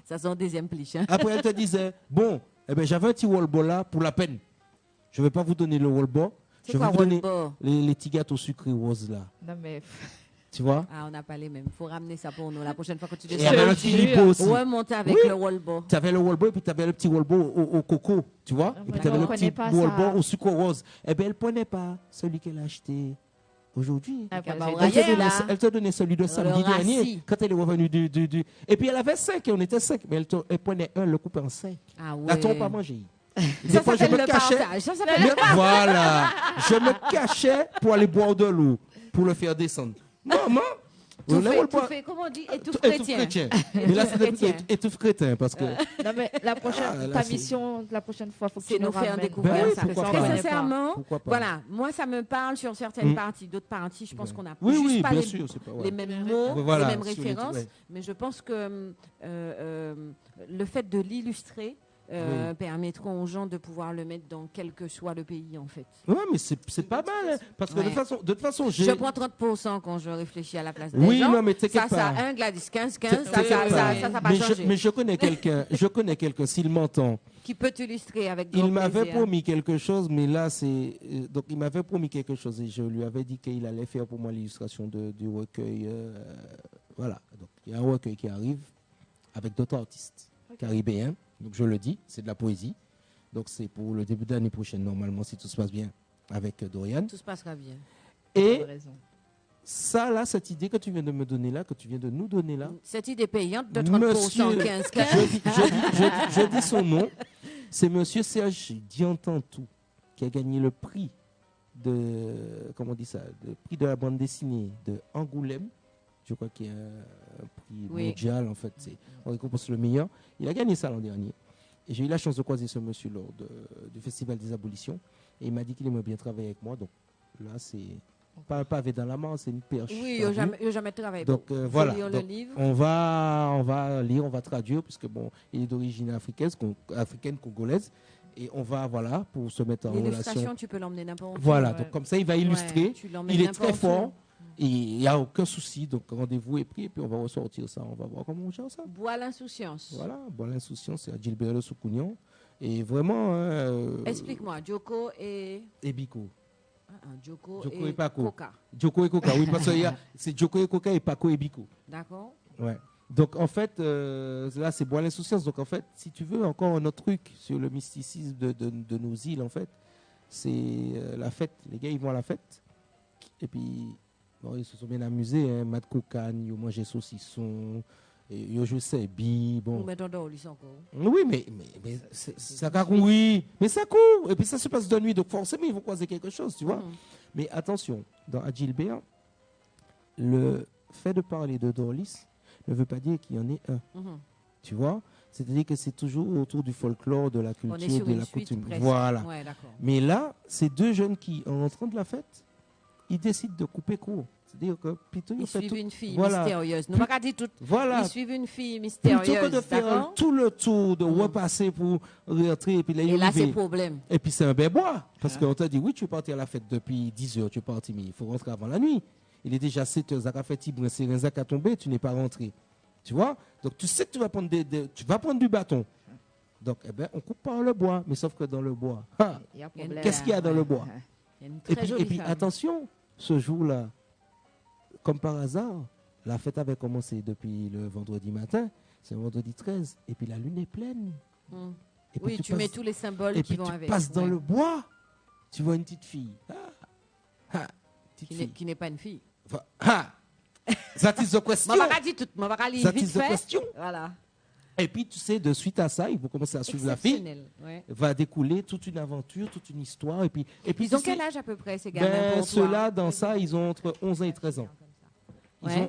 Ça c'est un deuxième pliche. Hein? Après, elle te disait, bon, j'avais un petit wallball là pour la peine. Je ne vais pas vous donner le wallball. Je vais vous donner les petits gâteaux sucrés roses là. Non mais... Tu vois? Ah, on n'a pas les mêmes. Il faut ramener ça pour nous la prochaine fois que tu descends. Il y avait le Philippe aussi. Ouais, monter avec le wallball. Tu avais le wallball et puis tu avais le petit wallball au coco, tu vois? Et puis tu avais le petit wallball au sucre rose. Eh bien, elle ne prenait pas celui qu'elle a acheté aujourd'hui. Elle te donnait celui de samedi dernier quand elle est revenue du... Et puis elle avait 5 et on était 5. Mais elle prenait un, le coupait en 5. Ah ouais. La ton pas mangé. Des fois, je me cachais. Voilà. Je me cachais pour aller boire de l'eau, pour le faire descendre. Maman, comment on dit, étouffe chrétien. Mais là, c'est étouffe chrétien parce que. Non, mais la prochaine, ta mission, la prochaine fois, faut que tu nous faire découvrir ça. Très sincèrement, voilà, moi, ça me parle sur certaines parties. D'autres parties, je pense qu'on n'a juste pas les mêmes mots, les mêmes références. Mais je pense que le fait de l'illustrer permettront aux gens de pouvoir le mettre dans quel que soit le pays, en fait. Oui, mais c'est pas mal. Hein, parce que de toute façon, je prends 30% quand je réfléchis à la place des gens. Oui, non, mais t'inquiète pas. Ça, 1, Gladys, 15, ça n'a pas changé. Mais je connais quelqu'un, s'il m'entend, qui peut t'illustrer avec il m'avait promis quelque chose, mais là, c'est... Donc, il m'avait promis quelque chose et je lui avais dit qu'il allait faire pour moi l'illustration du recueil. Voilà. Donc, il y a un recueil qui arrive avec d'autres artistes caribéens. Donc je le dis, c'est de la poésie. Donc c'est pour le début de l'année prochaine, normalement, si tout se passe bien avec Dorian. Tout se passera bien. Et ça, là, cette idée que tu viens de me donner là, que tu viens de nous donner là. Cette idée payante de 30%, 15. Je dis son nom. C'est monsieur Serge Diantantou qui a gagné le prix de, comment on dit ça, le prix de la bande dessinée de Angoulême. Je crois qu'il y a un prix mondial, en fait. On récompense le meilleur. Il a gagné ça l'an dernier. Et j'ai eu la chance de croiser ce monsieur lors du Festival des Abolitions. Et il m'a dit qu'il aimerait bien travailler avec moi. Donc là, c'est pas un pavé dans la main, c'est une perche. Oui, il n'a jamais travaillé. Donc voilà. Lire Donc, le livre. on va lire, on va traduire, puisque bon, il est d'origine africaine, congolaise. Et on va, voilà, pour se mettre en relation. L'illustration, tu peux l'emmener n'importe où. Voilà, donc comme ça, il va illustrer. Il est très fort. Et il n'y a aucun souci. Donc rendez-vous est pris et puis on va ressortir ça. On va voir comment on gère ça. Bois l'insouciance. Voilà, Bois l'insouciance, c'est à Gilbert Soukounian. Et vraiment. Explique-moi, Djoko et Biko. Djoko et Paco. Coca. Djoko et Coca, oui, parce que c'est Djoko et Coca et Paco et Biko. D'accord. Ouais. Donc en fait, là c'est Bois l'insouciance. Donc en fait, si tu veux encore un autre truc sur le mysticisme de nos îles, en fait, c'est la fête. Les gars, ils vont à la fête. Et puis, bon, ils se sont bien amusés. Hein. Mat Cocan, ils ont mangé saucisson. Je sais, bon. Oui, mais ça court, oui. Mais ça court. Et puis ça se passe de nuit. Donc forcément, ils vont croiser quelque chose, tu vois. Mais attention, dans Adjilbert, le fait de parler de Dorlis ne veut pas dire qu'il y en ait un. Tu vois? C'est-à-dire que c'est toujours autour du folklore, de la culture, de la coutume. Voilà. Ouais, mais là, ces deux jeunes qui, en rentrant de la fête, ils décident de couper court. C'est-à-dire que plutôt ils suivent une fille mystérieuse. Nous pas dit tout. Voilà. Ils suivent une fille mystérieuse. Plutôt que de faire tout le tour, de repasser pour rentrer. Et, puis là c'est problème. Et puis c'est un bébois. Parce qu'on t'a dit, oui, tu es parti à la fête depuis 10 heures, tu es parti, mais il faut rentrer avant la nuit. Il est déjà 7 heures, Zaka fait Tibrin, c'est Renza qui a tombé, tu n'es pas rentré. Tu vois? Donc tu sais que tu vas prendre, tu vas prendre du bâton. Donc, eh ben, on coupe par le bois. Mais sauf que dans le bois, qu'est-ce qu'il y a dans le bois? Et puis attention, ce jour-là, comme par hasard, la fête avait commencé depuis le vendredi matin, c'est le vendredi 13, et puis la lune est pleine. Et puis tu mets tous les symboles qui vont avec. Et puis tu passes dans le bois, tu vois une petite fille. Qui n'est pas une fille. That is the question. That is the question. Voilà. Et puis, tu sais, de suite à ça, ils vont commencer à suivre la fille. Va découler toute une aventure, toute une histoire. Et puis ils ont quel âge à peu près, ces gamins? Ceux-là, dans ça, ils ont entre 11 ans et 13 ans.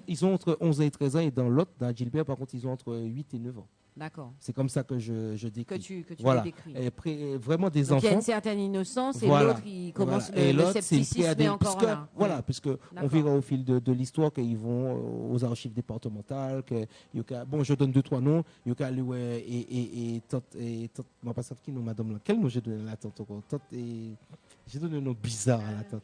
Ils ont entre 11 ans et 13 ans. Et dans l'autre, dans Gilbert, par contre, ils ont entre 8 et 9 ans. D'accord. C'est comme ça que je décris. Que tu décris. Et vraiment des donc enfants. Il y a une certaine innocence et l'autre, il commence le scepticisme encore là. Voilà, puisque on verra au fil de l'histoire qu'ils vont aux archives départementales. Bon, je donne 2-3 noms. Et tante, ma pas qui nous madame là. Quel nom j'ai donné à la tante encore? J'ai donné un nom bizarre à la tante.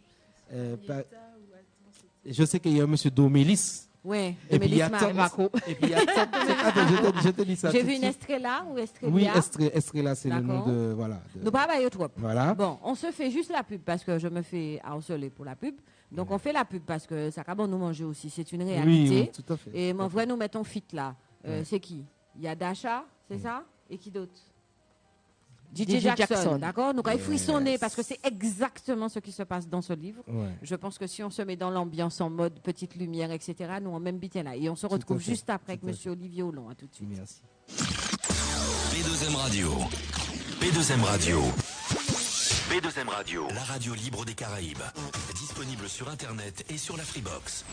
Je sais qu'il y a un monsieur Domélis. Oui, et puis il y a Marco. Et puis il y a je te dis ça. J'ai vu une Estrella ou Estrella. Oui, Estrella, c'est le nom de voilà. Nous pas bailler trop. Voilà. Bon, on se fait juste la pub parce que je me fais harceler pour la pub. Donc on fait la pub parce que ça va nous manger aussi, c'est une réalité. Oui, tout à fait. Et moi vrai nous mettons fit là. C'est qui? Il y a Dasha, c'est ça? Et qui d'autre? DJ Jackson, d'accord? Donc, il frissonner parce que c'est exactement ce qui se passe dans ce livre. Je pense que si on se met dans l'ambiance en mode petite lumière, etc., nous, on même bien là. Et on se retrouve juste après avec M. Olivier Hollon. À tout de suite. Merci. P2M Radio. P2M Radio. P2M Radio. La radio libre des Caraïbes. Disponible sur Internet et sur la Freebox.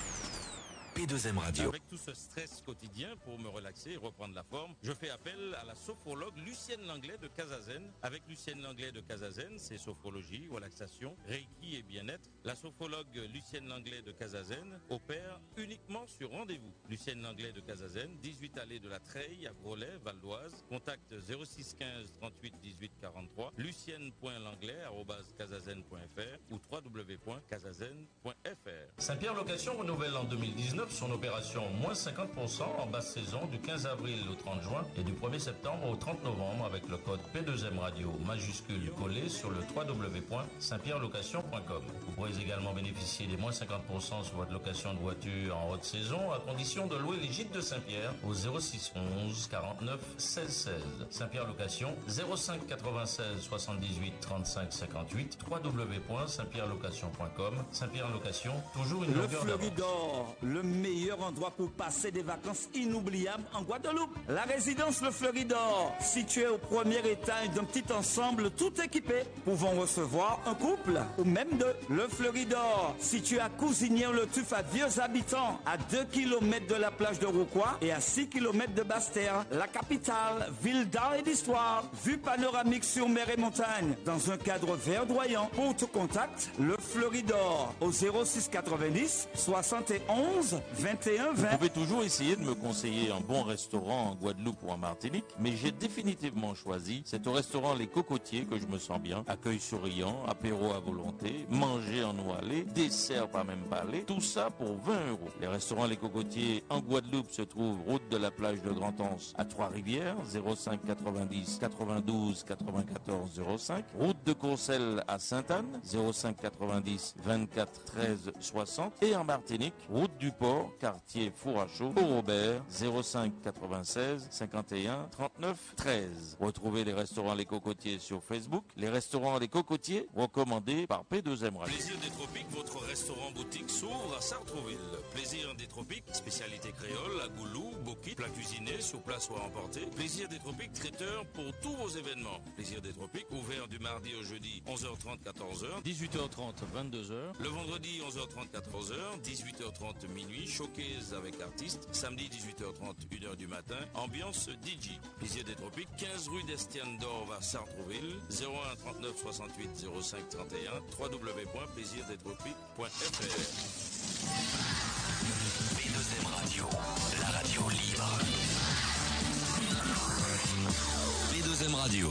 P2M Radio. Avec tout ce stress quotidien, pour me relaxer et reprendre la forme, je fais appel à la sophrologue Lucienne Langlais de Casazen. Avec Lucienne Langlais de Casazen, c'est sophrologie, relaxation, reiki et bien-être. La sophrologue Lucienne Langlais de Casazen opère uniquement sur rendez-vous. Lucienne Langlais de Casazen, 18 allée de la Treille à Groslay, Val d'Oise. Contact 06 15 38 18 43. lucienne.langlais@casazen.fr ou www.casazen.fr. Saint-Pierre Location renouvelle en 2019 son opération moins 50% en basse saison du 15 avril au 30 juin et du 1er septembre au 30 novembre avec le code P2M Radio majuscule collé sur le www.saintpierrelocation.com. Vous pourrez également bénéficier des moins 50% sur votre location de voiture en haute saison à condition de louer les gîtes de Saint-Pierre au 06 11 49 16 16. Saint-Pierre Location 05 96 78 35 58 www.saintpierrelocation.com. Saint-Pierre Location, toujours une longueur d'avance. meilleur endroit pour passer des vacances inoubliables en Guadeloupe. La résidence Le Fleuridor, située au premier étage d'un petit ensemble tout équipé, pouvant recevoir un couple ou même deux. Le Fleuridor, situé à Cousinière-le-Tuf à Vieux Habitants, à 2 km de la plage de Rouquois et à 6 km de Basse-Terre. La capitale, ville d'art et d'histoire, vue panoramique sur mer et montagne, dans un cadre verdoyant. Pour tout contact, Le Fleuridor au 06 90 71 21 20. Vous pouvez toujours essayer de me conseiller un bon restaurant en Guadeloupe ou en Martinique, mais j'ai définitivement choisi. C'est au restaurant Les Cocotiers que je me sens bien. Accueil souriant, apéro à volonté, manger en eau allée, dessert pas même palais, tout ça pour 20 €. Les restaurants Les Cocotiers en Guadeloupe se trouvent route de la plage de Grand-Anse à Trois-Rivières, 05 90 92 94 05. Route de Courcelles à Sainte-Anne, 05 90 24 13 60. Et en Martinique, route du Port, quartier Four à Chaud, au Robert, 05 96 51 39 13. Retrouvez les restaurants Les Cocotiers sur Facebook. Les restaurants Les Cocotiers, recommandés par P2M Radio. Plaisir des Tropiques, votre restaurant-boutique s'ouvre à Sartrouville. Plaisir des Tropiques, spécialité créole, à goulou, bokit, plat cuisiné, sur place ou à emporter. Plaisir des Tropiques, traiteur pour tous vos événements. Plaisir des Tropiques, ouvert du mardi au jeudi, 11h30, 14h, 18h30, 22h. le vendredi, 11h30, 14h, 18h30, minuit, showcase avec artistes, samedi, 18h30, 1h du matin, ambiance DJ. Plaisir des Tropiques, 15 rue d'Estienne d'Or à Sartrouville, 01 39 68 05 31, www.plaisirdestropiques.fr. P2M Radio, la radio libre. P2M Radio.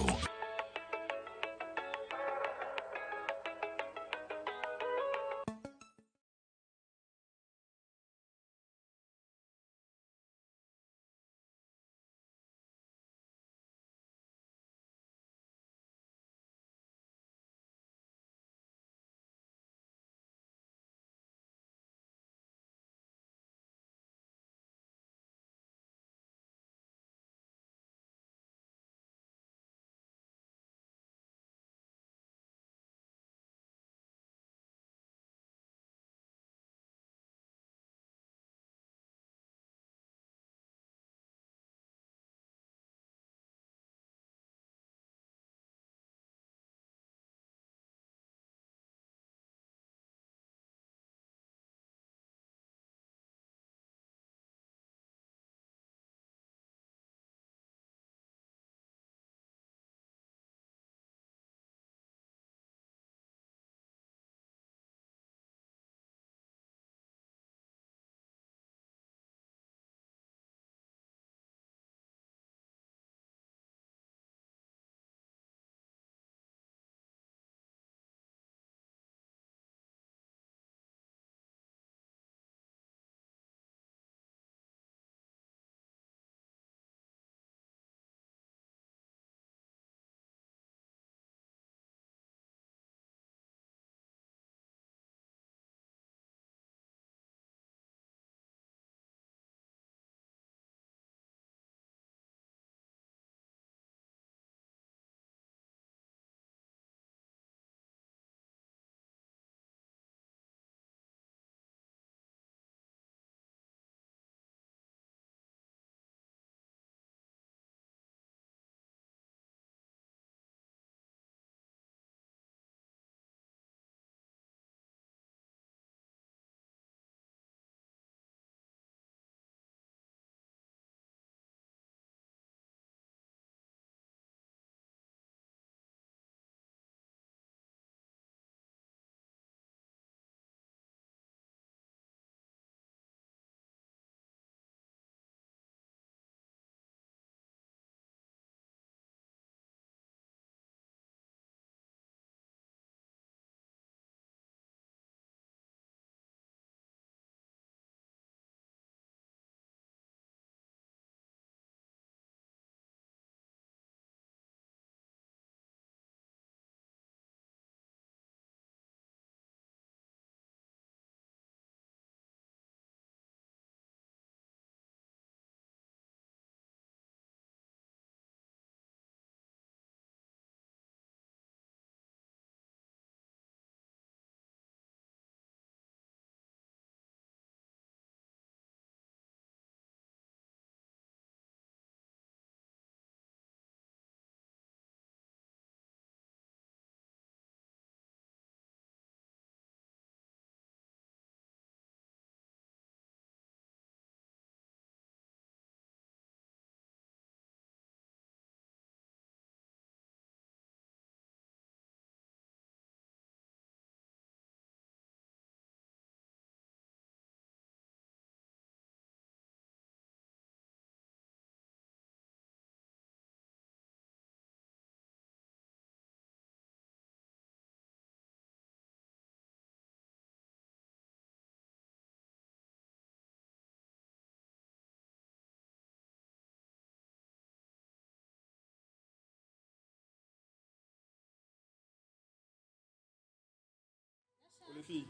Pour les filles,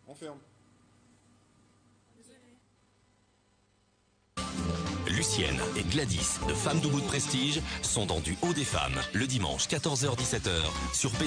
on ferme. Lucienne et Gladys de Femmes Debout de Prestige sont dans Du Haut des Femmes le dimanche 14h-17h sur P.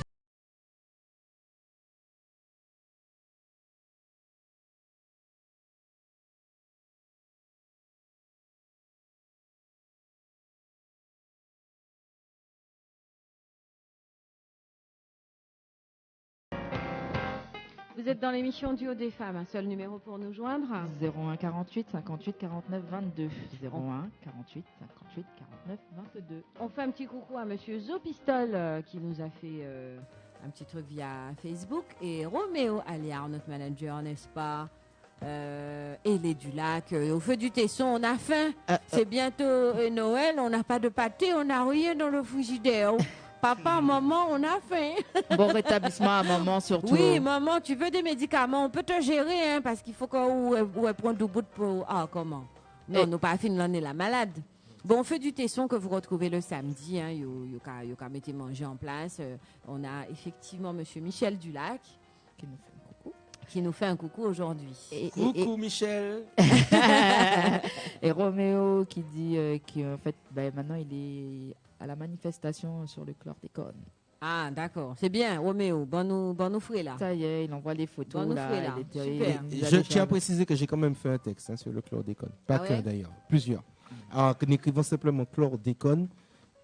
Vous êtes dans l'émission du Haut des Femmes, un seul numéro pour nous joindre. 01 48 58 49 22. 01 48 58 49 22. On fait un petit coucou à Monsieur Zopistol qui nous a fait un petit truc via Facebook. Et Roméo Aliard, notre manager, n'est-ce pas et les du lac, au feu du Tesson, on a faim. C'est bientôt Noël, on n'a pas de pâté, on n'a rien dans le frigidaire. Papa, maman, on a faim. Bon rétablissement à maman surtout. Oui, maman, tu veux des médicaments, on peut te gérer, hein, parce qu'il faut qu'on prenne du bout pour... Ah, comment? Non, nous pas fini, on est la malade. Bon, feu du Tesson que vous retrouvez le samedi, hein, yo ka mettez manger en place. On a effectivement Monsieur Michel Dulac qui nous fait un coucou aujourd'hui. Coucou Michel. Et Roméo qui dit qu'en fait, maintenant il est à la manifestation sur le chlordécone. Ah, d'accord. C'est bien, Roméo. Bon nous fouet là. Ça y est, il envoie les photos. Bon là. Super. Je tiens à préciser que j'ai quand même fait un texte sur le chlordécone. Pas qu'un d'ailleurs, plusieurs. Alors, écrivant simplement chlordécone,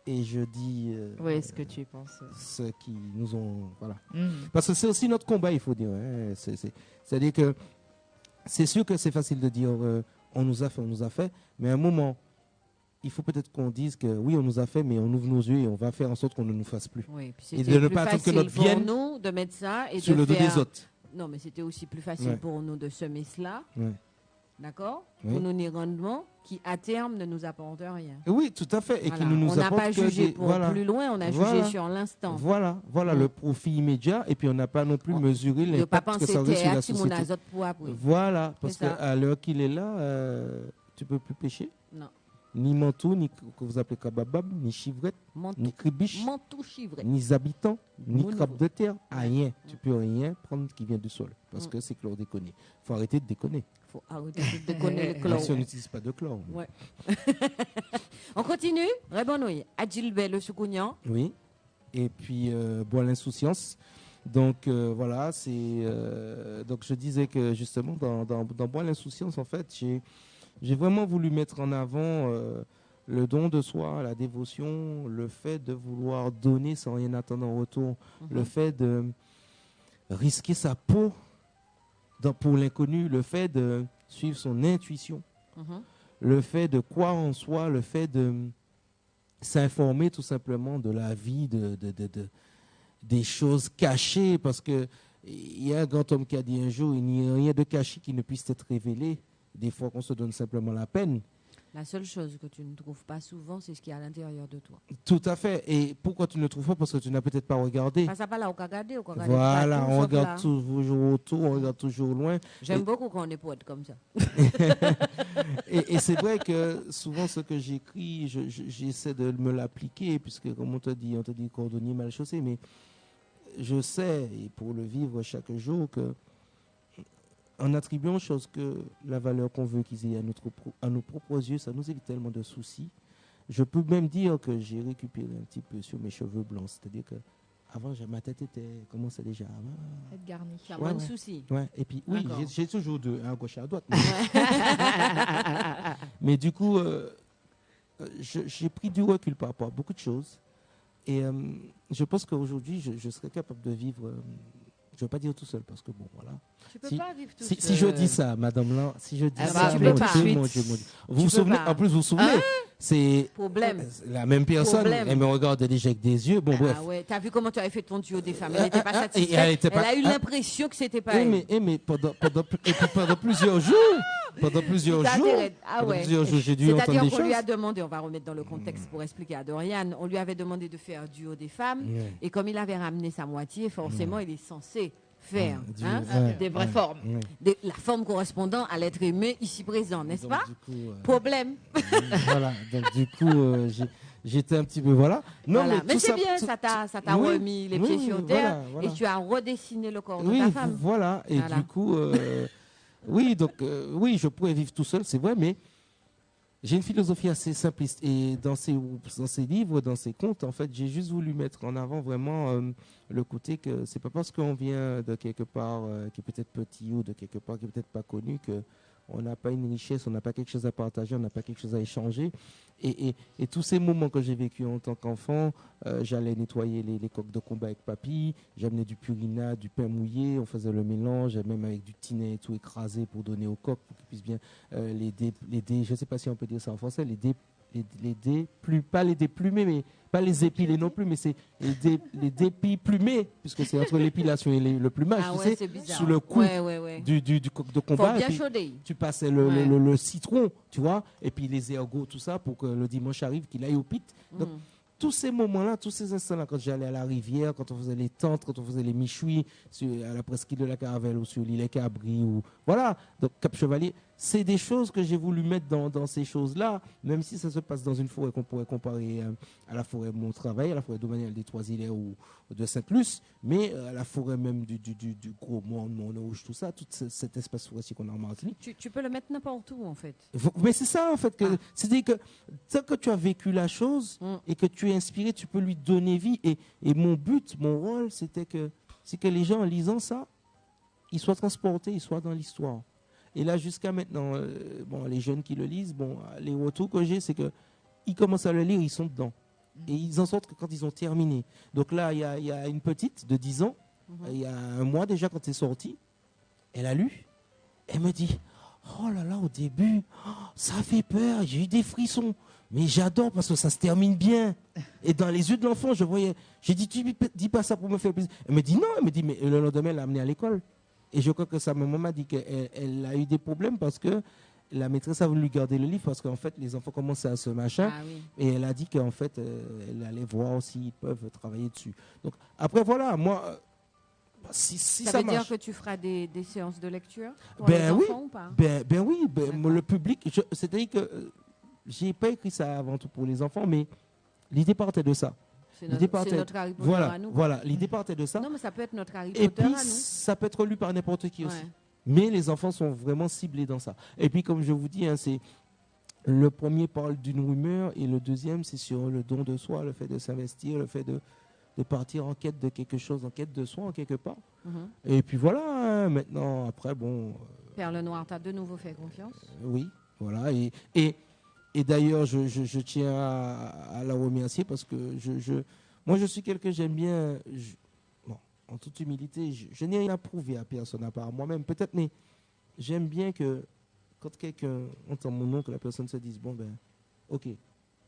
et je dis oui, ce que tu penses. Ceux qui nous ont... Voilà. Parce que c'est aussi notre combat, il faut dire. Hein. C'est-à-dire que c'est sûr que c'est facile de dire on nous a fait, mais à un moment... Il faut peut-être qu'on dise que oui, on nous a fait, mais on ouvre nos yeux et on va faire en sorte qu'on ne nous fasse plus. Oui, puis et de ne pas attendre que notre vienne pour nous de mettre ça et sur de le dos faire... des autres. Non, mais c'était aussi plus facile pour nous de semer cela, d'accord, pour nous des rendements qui à terme ne nous apportent rien. Oui, tout à fait, et qui ne nous apportent rien. On n'a pas jugé pour plus loin, on a jugé sur l'instant. Voilà, le profit immédiat, et puis on n'a pas non plus mesuré l'impact que ça aurait sur la société. Voilà, parce qu'à l'heure qu'il est là, tu peux plus pêcher. Non. Ni manteau, ni que vous appelez kababab, ni chivrette, ni cribiche, ni habitants, ni crabe de terre, rien. Tu peux rien prendre qui vient du sol parce que c'est chlordéconé. Il faut arrêter de déconner. Il faut arrêter de déconner le chlore. Si on n'utilise pas de chlore. Ouais. On continue. Rebonouille. Adjilbe le Soukounian. Oui. Et puis, bois l'insouciance. Donc, voilà, c'est. Donc, je disais que justement, dans bois l'insouciance, en fait, j'ai vraiment voulu mettre en avant le don de soi, la dévotion, le fait de vouloir donner sans rien attendre en retour, le fait de risquer sa peau pour l'inconnu, le fait de suivre son intuition, le fait de croire en soi, le fait de s'informer tout simplement de la vie, des choses cachées, parce qu'il y a un grand homme qui a dit un jour, il n'y a rien de caché qui ne puisse être révélé. Des fois qu'on se donne simplement la peine. La seule chose que tu ne trouves pas souvent, c'est ce qui est à l'intérieur de toi. Tout à fait. Et pourquoi tu ne le trouves pas? Parce que tu n'as peut-être pas regardé. Voilà, on regarde toujours autour, on regarde toujours loin. J'aime beaucoup quand on est poète comme ça. et c'est vrai que souvent ce que j'écris, j'essaie de me l'appliquer, puisque comme on te dit cordonnier mal chaussé, mais je sais, et pour le vivre chaque jour, que en attribuant aux choses que la valeur qu'on veut qu'ils aient à nos propres yeux, ça nous évite tellement de soucis. Je peux même dire que j'ai récupéré un petit peu sur mes cheveux blancs. C'est-à-dire que avant, ma tête commençait déjà à être garnie. Ça a moins de soucis. Ouais. Et puis, oui, j'ai toujours à gauche et à droite. Mais du coup, j'ai pris du recul par rapport à beaucoup de choses. Et je pense qu'aujourd'hui, je serais capable de vivre... je ne veux pas dire tout seul parce que bon, voilà. Tu peux pas vivre tout seul. Si je dis ça, madame là, si je dis ça, tu peux pas. Mon Dieu. Vous vous souvenez, en plus, vous vous souvenez, c'est la même personne. Elle me regarde déjà avec des yeux. Bon, bref. Ah ouais, t'as vu comment tu avais fait ton duo des femmes. Elle n'était pas satisfaite. Elle a eu l'impression que c'était pas elle. Mais pendant plusieurs jours. Pendant plusieurs jours, j'ai dû entendre des choses. C'est-à-dire qu'on lui a demandé, on va remettre dans le contexte pour expliquer à Dorian, on lui avait demandé de faire duo des femmes, et comme il avait ramené sa moitié, forcément, il est censé faire des vraies formes. La forme correspondant à l'être aimé ici présent, n'est-ce pas? Problème. Voilà, donc du coup, j'étais un petit peu, voilà. Non, Voilà. Mais tout c'est bien, ça t'a Oui, remis les oui, pieds oui, sur terre voilà. et tu as redessiné le corps de Oui, ta femme. voilà. Et Voilà. du coup, oui, donc, oui, je pourrais vivre tout seul, c'est vrai, mais j'ai une philosophie assez simpliste. Et dans ces livres, dans ces contes, en fait, j'ai juste voulu mettre en avant vraiment le côté que c'est pas parce qu'on vient de quelque part qui est peut-être petit ou de quelque part qui est peut-être pas connu que on n'a pas une richesse, on n'a pas quelque chose à partager, on n'a pas quelque chose à échanger. Et tous ces moments que j'ai vécu en tant qu'enfant, j'allais nettoyer les coques de combat avec papy, j'amenais du Purina, du pain mouillé, on faisait le mélange, même avec du tinet et tout écrasé pour donner aux coques, pour qu'ils puissent bien les dés, je ne sais pas si on peut dire ça en français, les dés, pas les déplumés, mais pas les épilés non plus, mais c'est les dépis plumés, puisque c'est entre l'épilation et le plumage, Ah tu ouais, sais, c'est bizarre. sous le coup Ouais. du coq de Faut combat. bien Et puis, chauder. tu passais le citron, tu vois, et puis les ergots, tout ça, pour que le dimanche arrive, qu'il aille au pit. Donc, tous ces moments-là, tous ces instants-là, quand j'allais à la rivière, quand on faisait les tentes, quand on faisait les michouis à la presqu'île de la Caravelle ou sur l'île Cabri, ou voilà, donc Cap Chevalier, c'est des choses que j'ai voulu mettre dans ces choses-là, même si ça se passe dans une forêt qu'on pourrait comparer à la forêt où on travaille, à la forêt domaniale des Trois-Îlets ou de Sainte-Luce, mais à la forêt même du Gros Monde, Montrouge, tout ça, tout cet espace forestier qu'on a en Martinique. Tu peux le mettre n'importe où, en fait. Mais c'est ça, en fait. C'est-à-dire que tant que tu as vécu la chose et que tu es inspiré, tu peux lui donner vie. Et mon but, mon rôle, c'est que les gens, en lisant ça, ils soient transportés, ils soient dans l'histoire. Et là, jusqu'à maintenant, les jeunes qui le lisent, les retours que j'ai, c'est qu'ils commencent à le lire, ils sont dedans. Et ils en sortent que quand ils ont terminé. Donc là, il y a une petite de 10 ans, il y a un mois déjà, quand c'est sorti, elle a lu, elle me dit, oh là là, au début, ça fait peur, j'ai eu des frissons. Mais j'adore parce que ça se termine bien. Et dans les yeux de l'enfant, je voyais, j'ai dit, tu dis pas ça pour me faire plaisir. Elle me dit non, mais le lendemain, elle l'a amené à l'école. Et je crois que sa maman m'a dit qu'elle a eu des problèmes parce que la maîtresse a voulu lui garder le livre parce qu'en fait, les enfants commençaient à se machin. Ah, oui. Et elle a dit qu'en fait, elle allait voir s'ils peuvent travailler dessus. Donc, après, voilà, moi, si ça ça veut dire marche. que tu feras des séances de lecture pour Ben les oui, enfants ou pas? ben oui, le public, c'est-à-dire que j'ai pas écrit ça avant tout pour les enfants, mais l'idée partait de ça. C'est notre Harry Potter à nous. Voilà, l'idée partait de ça. Non, mais ça peut être notre Harry Et Potter puis, à nous. ça peut être lu par n'importe qui aussi. Ouais. Mais les enfants sont vraiment ciblés dans ça. Et puis, comme je vous dis, c'est le premier parle d'une rumeur et le deuxième, c'est sur le don de soi, le fait de s'investir, le fait de partir en quête de quelque chose, en quête de soi, en quelque part. Et puis voilà, maintenant, après, Perle Noire, tu as de nouveau fait confiance? Oui, voilà. Et d'ailleurs, je tiens à la remercier parce que moi, je suis quelqu'un, j'aime bien, en toute humilité, je n'ai rien à prouver à personne à part moi-même, peut-être, mais j'aime bien que quand quelqu'un entend mon nom, que la personne se dise, ok,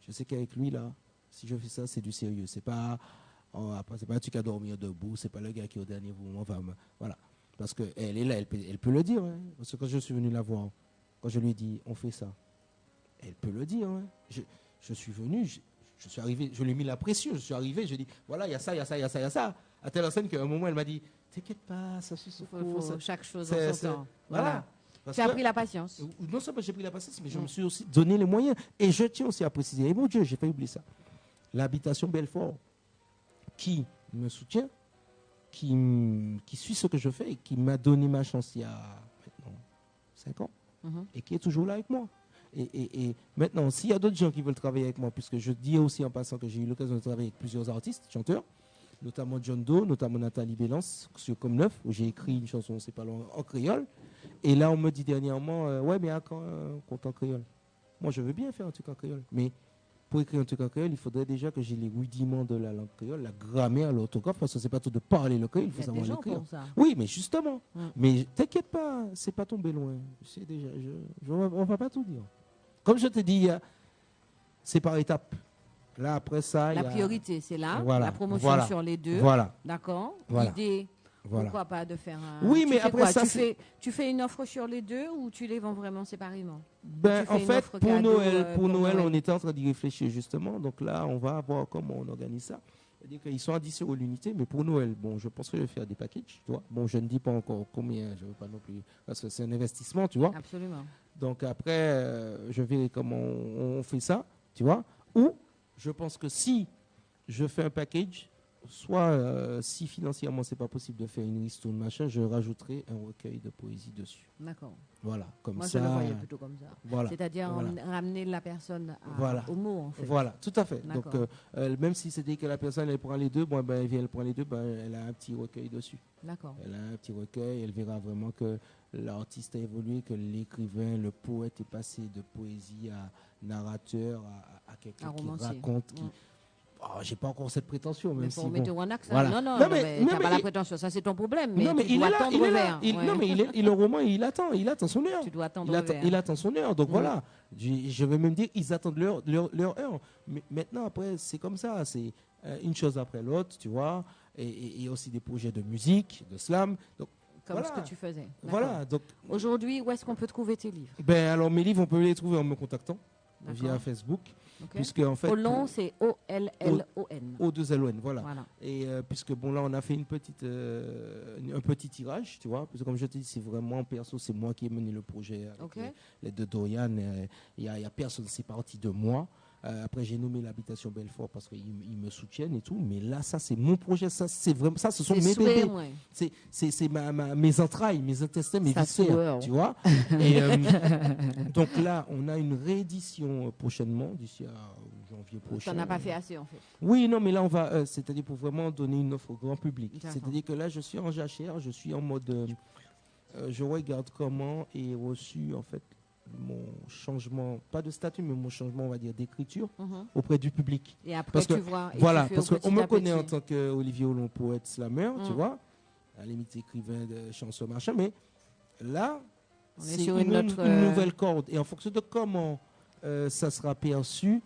je sais qu'avec lui, là, si je fais ça, c'est du sérieux. C'est pas un truc à dormir debout, c'est pas le gars qui au dernier moment va voilà. Parce qu'elle est là, elle peut le dire. Hein. Parce que quand je suis venu la voir, quand je lui ai dit, on fait ça, elle peut le dire. Hein. Je suis venu, je suis arrivé, je lui ai mis la pression, je suis arrivé, je lui ai dit, voilà, il y a ça, il y a ça, il y a ça, il y a ça. À telle enseigne qu'à un moment, elle m'a dit, t'inquiète pas, ça suit ce cours. Chaque chose en son temps. Voilà. Tu as pris la patience. Non seulement j'ai pris la patience, mais je me suis aussi donné les moyens. Et je tiens aussi à préciser, et mon Dieu, j'ai failli oublier ça. L'habitation Belfort, qui me soutient, qui suit ce que je fais et qui m'a donné ma chance il y a maintenant 5 ans et qui est toujours là avec moi. Et maintenant, s'il y a d'autres gens qui veulent travailler avec moi, puisque je dis aussi en passant que j'ai eu l'occasion de travailler avec plusieurs artistes, chanteurs, notamment John Doe, notamment Nathalie Bélance sur Comme Neuf, où j'ai écrit une chanson, c'est pas loin, en créole. Et là, on me dit dernièrement, ouais, mais à quand un compte en créole? Moi, je veux bien faire un truc en créole, mais pour écrire un truc en créole, il faudrait déjà que j'ai les rudiments de la langue créole, la grammaire, l'orthographe, parce que c'est pas tout de parler le créole, il faut savoir l'écrire. Oui, mais justement. Mais t'inquiète pas, c'est pas tombé loin. C'est déjà, on va pas tout dire. Comme je te dis, c'est par étapes. Là, après ça, la priorité, c'est là. Voilà, la promotion voilà, sur les deux. Voilà. D'accord. Voilà. L'idée, voilà. pourquoi pas de faire un... Oui, mais après ça, tu fais une offre sur les deux ou tu les vends vraiment séparément? En fait, pour Noël, on était en train d'y réfléchir justement. Donc là, on va voir comment on organise ça. C'est-à-dire qu'ils sont additionnés aux unités, mais pour Noël, je pense que je vais faire des packages, tu vois. Je ne dis pas encore combien, je ne veux pas non plus, parce que c'est un investissement, tu vois. Absolument. Donc après, je verrai comment on fait ça, tu vois. Ou je pense que si je fais un package, soit si financièrement c'est pas possible de faire une ristourne machin, je rajouterai un recueil de poésie dessus. D'accord. Voilà, comme Moi, ça. je le voyais plutôt comme ça. Voilà. C'est-à-dire Voilà. ramener la personne au mot, en fait. Voilà, tout à fait. Donc, D'accord. même si c'était que la personne, elle prend les deux, bon, ben, elle prend les deux, ben, elle a un petit recueil dessus. D'accord. Elle a un petit recueil, elle verra vraiment que l'artiste a évolué, que l'écrivain, le poète est passé de poésie à narrateur, à quelqu'un qui romancier. raconte, qui... Oh, j'ai pas encore cette prétention, même Mais si pour bon. mettre en accent. Voilà. Non, Non, mais t'as pas la prétention, ça c'est ton problème. Mais non, mais tu il dois est là, tendre il est là. vers. Non, mais il est au roman, il attend son heure. Tu dois tendre vers. Il attend son heure. Donc voilà, je vais même dire, ils attendent leur heure. Mais maintenant, après, c'est comme ça. C'est une chose après l'autre, tu vois. Et aussi des projets de musique, de slam. Donc, Comme voilà. ce que tu faisais. Voilà. Donc, aujourd'hui, où est-ce qu'on peut trouver tes livres? Ben, alors, mes livres, on peut les trouver en me contactant via D'accord. Facebook. Ok. Puisque, en fait, Olon, c'est O-L-L-O-N. O2LON, voilà. Voilà. Et puisque bon là on a fait un petit tirage, tu vois, parce que comme je te dis, c'est vraiment perso, c'est moi qui ai mené le projet avec Ok. l'aide de Dorian. Il y a personne, c'est parti de moi. Après j'ai nommé l'habitation Belfort parce qu'ils me soutiennent et tout, mais là ça c'est mon projet, ça c'est vraiment ça, ce sont mes bébés, c'est mes entrailles, mes intestins, mes viscères, tu vois. Et donc là on a une réédition prochainement d'ici à janvier prochain. Tu n'en as pas fait assez en fait. Oui, non, mais là on va, c'est-à-dire pour vraiment donner une offre au grand public. D'accord. C'est-à-dire que là je suis en jachère, je suis en mode, je regarde comment est reçu en fait mon changement, pas de statut, mais mon changement, on va dire, d'écriture auprès du public. Et après, parce que, tu vois. voilà, parce qu'on me connaît en tant qu'Olivier Olon, poète slammer, tu vois, à la limite écrivain de chansons, machin, mais là, c'est une nouvelle corde. Et en fonction de comment ça sera perçu,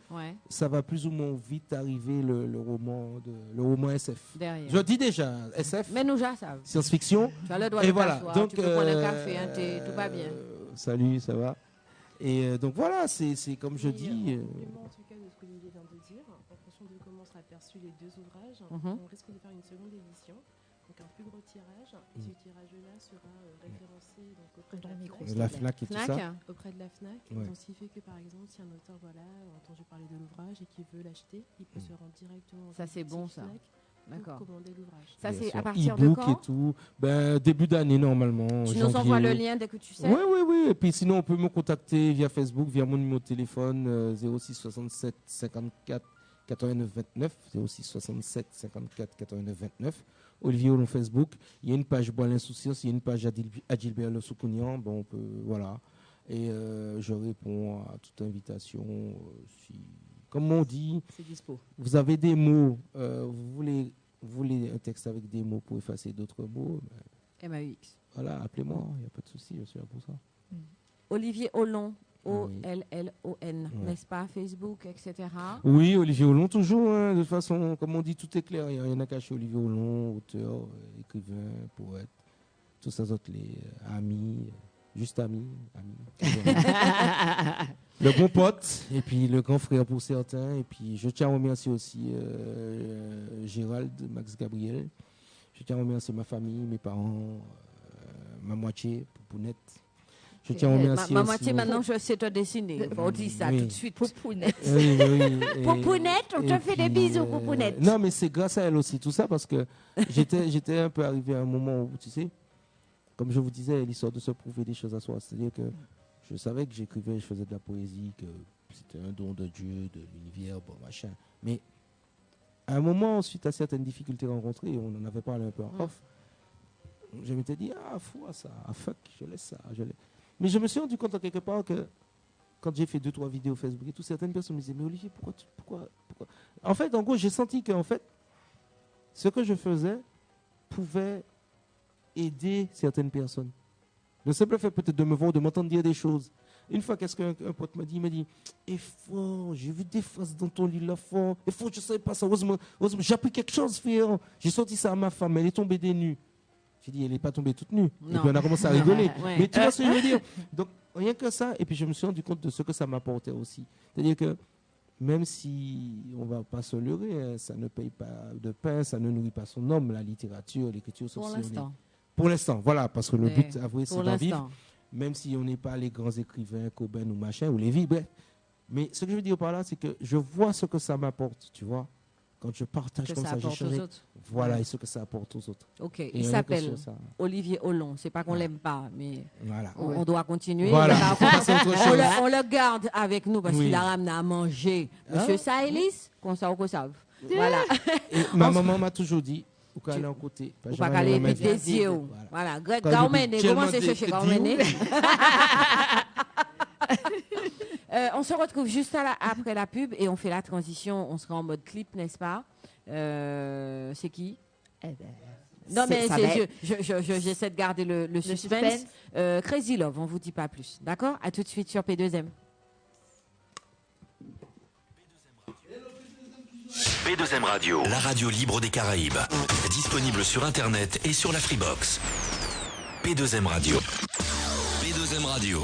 ça va plus ou moins vite arriver le roman SF. Derrière. Je dis déjà, SF, mais nous, ça. Science-fiction. Tu as le droit et de voilà. t'asseoir, Donc, tu peux prendre un café, un thé, tout va bien. Salut, ça va. Et donc voilà, c'est comme je dis. En tout cas, de ce qu'Olivier vient de dire, en fonction de comment sera perçu les deux ouvrages, on risque de faire une seconde édition, donc un plus gros tirage. Et ce tirage-là sera référencé donc, auprès de la FNAC et tout ça. Auprès de la FNAC. Donc, ce qui fait que par exemple, si un auteur a entendu parler de l'ouvrage et qu'il veut l'acheter, il peut se rendre directement ça c'est bon ça. D'accord. Commander l'ouvrage. Ça c'est à partir de quand? Et tout. Ben, début d'année normalement. Tu nous envoies le lien dès que tu sais. Oui. Et puis sinon on peut me contacter via Facebook, via mon numéro de téléphone 06 67 54 89 29 06 67 54 89 29. Olivier Olon Facebook. Il y a une page Bois l'Insouciance, il y a une page Adilbert Le Soukounian. Bon, on peut, voilà. Et je réponds à toute invitation. Comme on dit, c'est dispo. Vous avez des mots, vous voulez un texte avec des mots pour effacer d'autres mots. MAUX. Voilà, appelez-moi, il n'y a pas de souci, je suis là pour ça. Olivier Olon, O-L-L-O-N, n'est-ce pas, Facebook, etc. Oui, Olivier Olon, toujours, hein, de toute façon, comme on dit, tout est clair. Il n'y a rien à cacher. Olivier Olon, auteur, écrivain, poète, tous ces autres, les amis, juste amis. Le bon pote, et puis le grand frère pour certains. Et puis je tiens à remercier aussi Gérald, Max Gabriel. Je tiens à remercier ma famille, mes parents, ma moitié, Poupounette. Je tiens à remercier ma moitié, maintenant je sais te dessiner. On dit ça tout de suite. Poupounette. Poupounette, on te fait des bisous, Poupounette. Non, mais c'est grâce à elle aussi, tout ça, parce que j'étais un peu arrivé à un moment où, tu sais, comme je vous disais, l'histoire de se prouver des choses à soi. C'est-à-dire que je savais que j'écrivais, je faisais de la poésie, que c'était un don de Dieu, de l'univers, bon, machin. Mais à un moment, suite à certaines difficultés rencontrées, on en avait parlé un peu en off, je m'étais dit, fuck, je laisse ça. Mais je me suis rendu compte en quelque part que quand j'ai fait 2-3 vidéos Facebook et tout, certaines personnes me disaient, mais Olivier, pourquoi En fait, en gros, j'ai senti que ce que je faisais pouvait aider certaines personnes. Le simple fait peut-être de me voir, de m'entendre dire des choses. Une fois, qu'est-ce qu'un pote m'a dit? Il m'a dit, j'ai vu des phrases dans ton livre là, fort. Je ne savais pas ça. Heureusement, j'ai appris quelque chose, frère. J'ai sorti ça à ma femme, elle est tombée des nues. J'ai dit, elle n'est pas tombée toute nue. Non. Et puis on a commencé à rigoler. Mais tu vois ce que je veux dire? Donc, rien que ça. Et puis je me suis rendu compte de ce que ça m'apportait aussi. C'est-à-dire que même si on ne va pas se leurrer, ça ne paye pas de pain, ça ne nourrit pas son homme, la littérature, l'écriture. Pour l'instant, voilà, parce que le but, avoué, c'est d'en vivre. Même si on n'est pas les grands écrivains, Cobain ou machin, ou Lévy, bref, Mais ce que je veux dire par là, c'est que je vois ce que ça m'apporte, tu vois. Quand je partage comme ça, j'échange. Voilà, et ce que ça apporte aux autres. Ok, il s'appelle Olivier Hollon. C'est pas qu'on l'aime pas, mais on doit continuer. Voilà. On le garde avec nous parce qu'il a ramené à manger. Monsieur Saïlis, qu'on s'en savent. Voilà. Et ma maman m'a toujours dit, ou quand elle est en côté. Ou pas qu'elle est des yeux. Voilà. Greg Gaumene, comment c'est chercher Gaumene? On se retrouve juste après la pub et on fait la transition. On sera en mode clip, n'est-ce pas? C'est qui? Non, mais j'essaie de garder le suspense. Crazy Love, on vous dit pas plus. D'accord? À tout de suite sur P2M. P2M Radio, la radio libre des Caraïbes. Disponible sur Internet et sur la Freebox. P2M Radio. P2M Radio.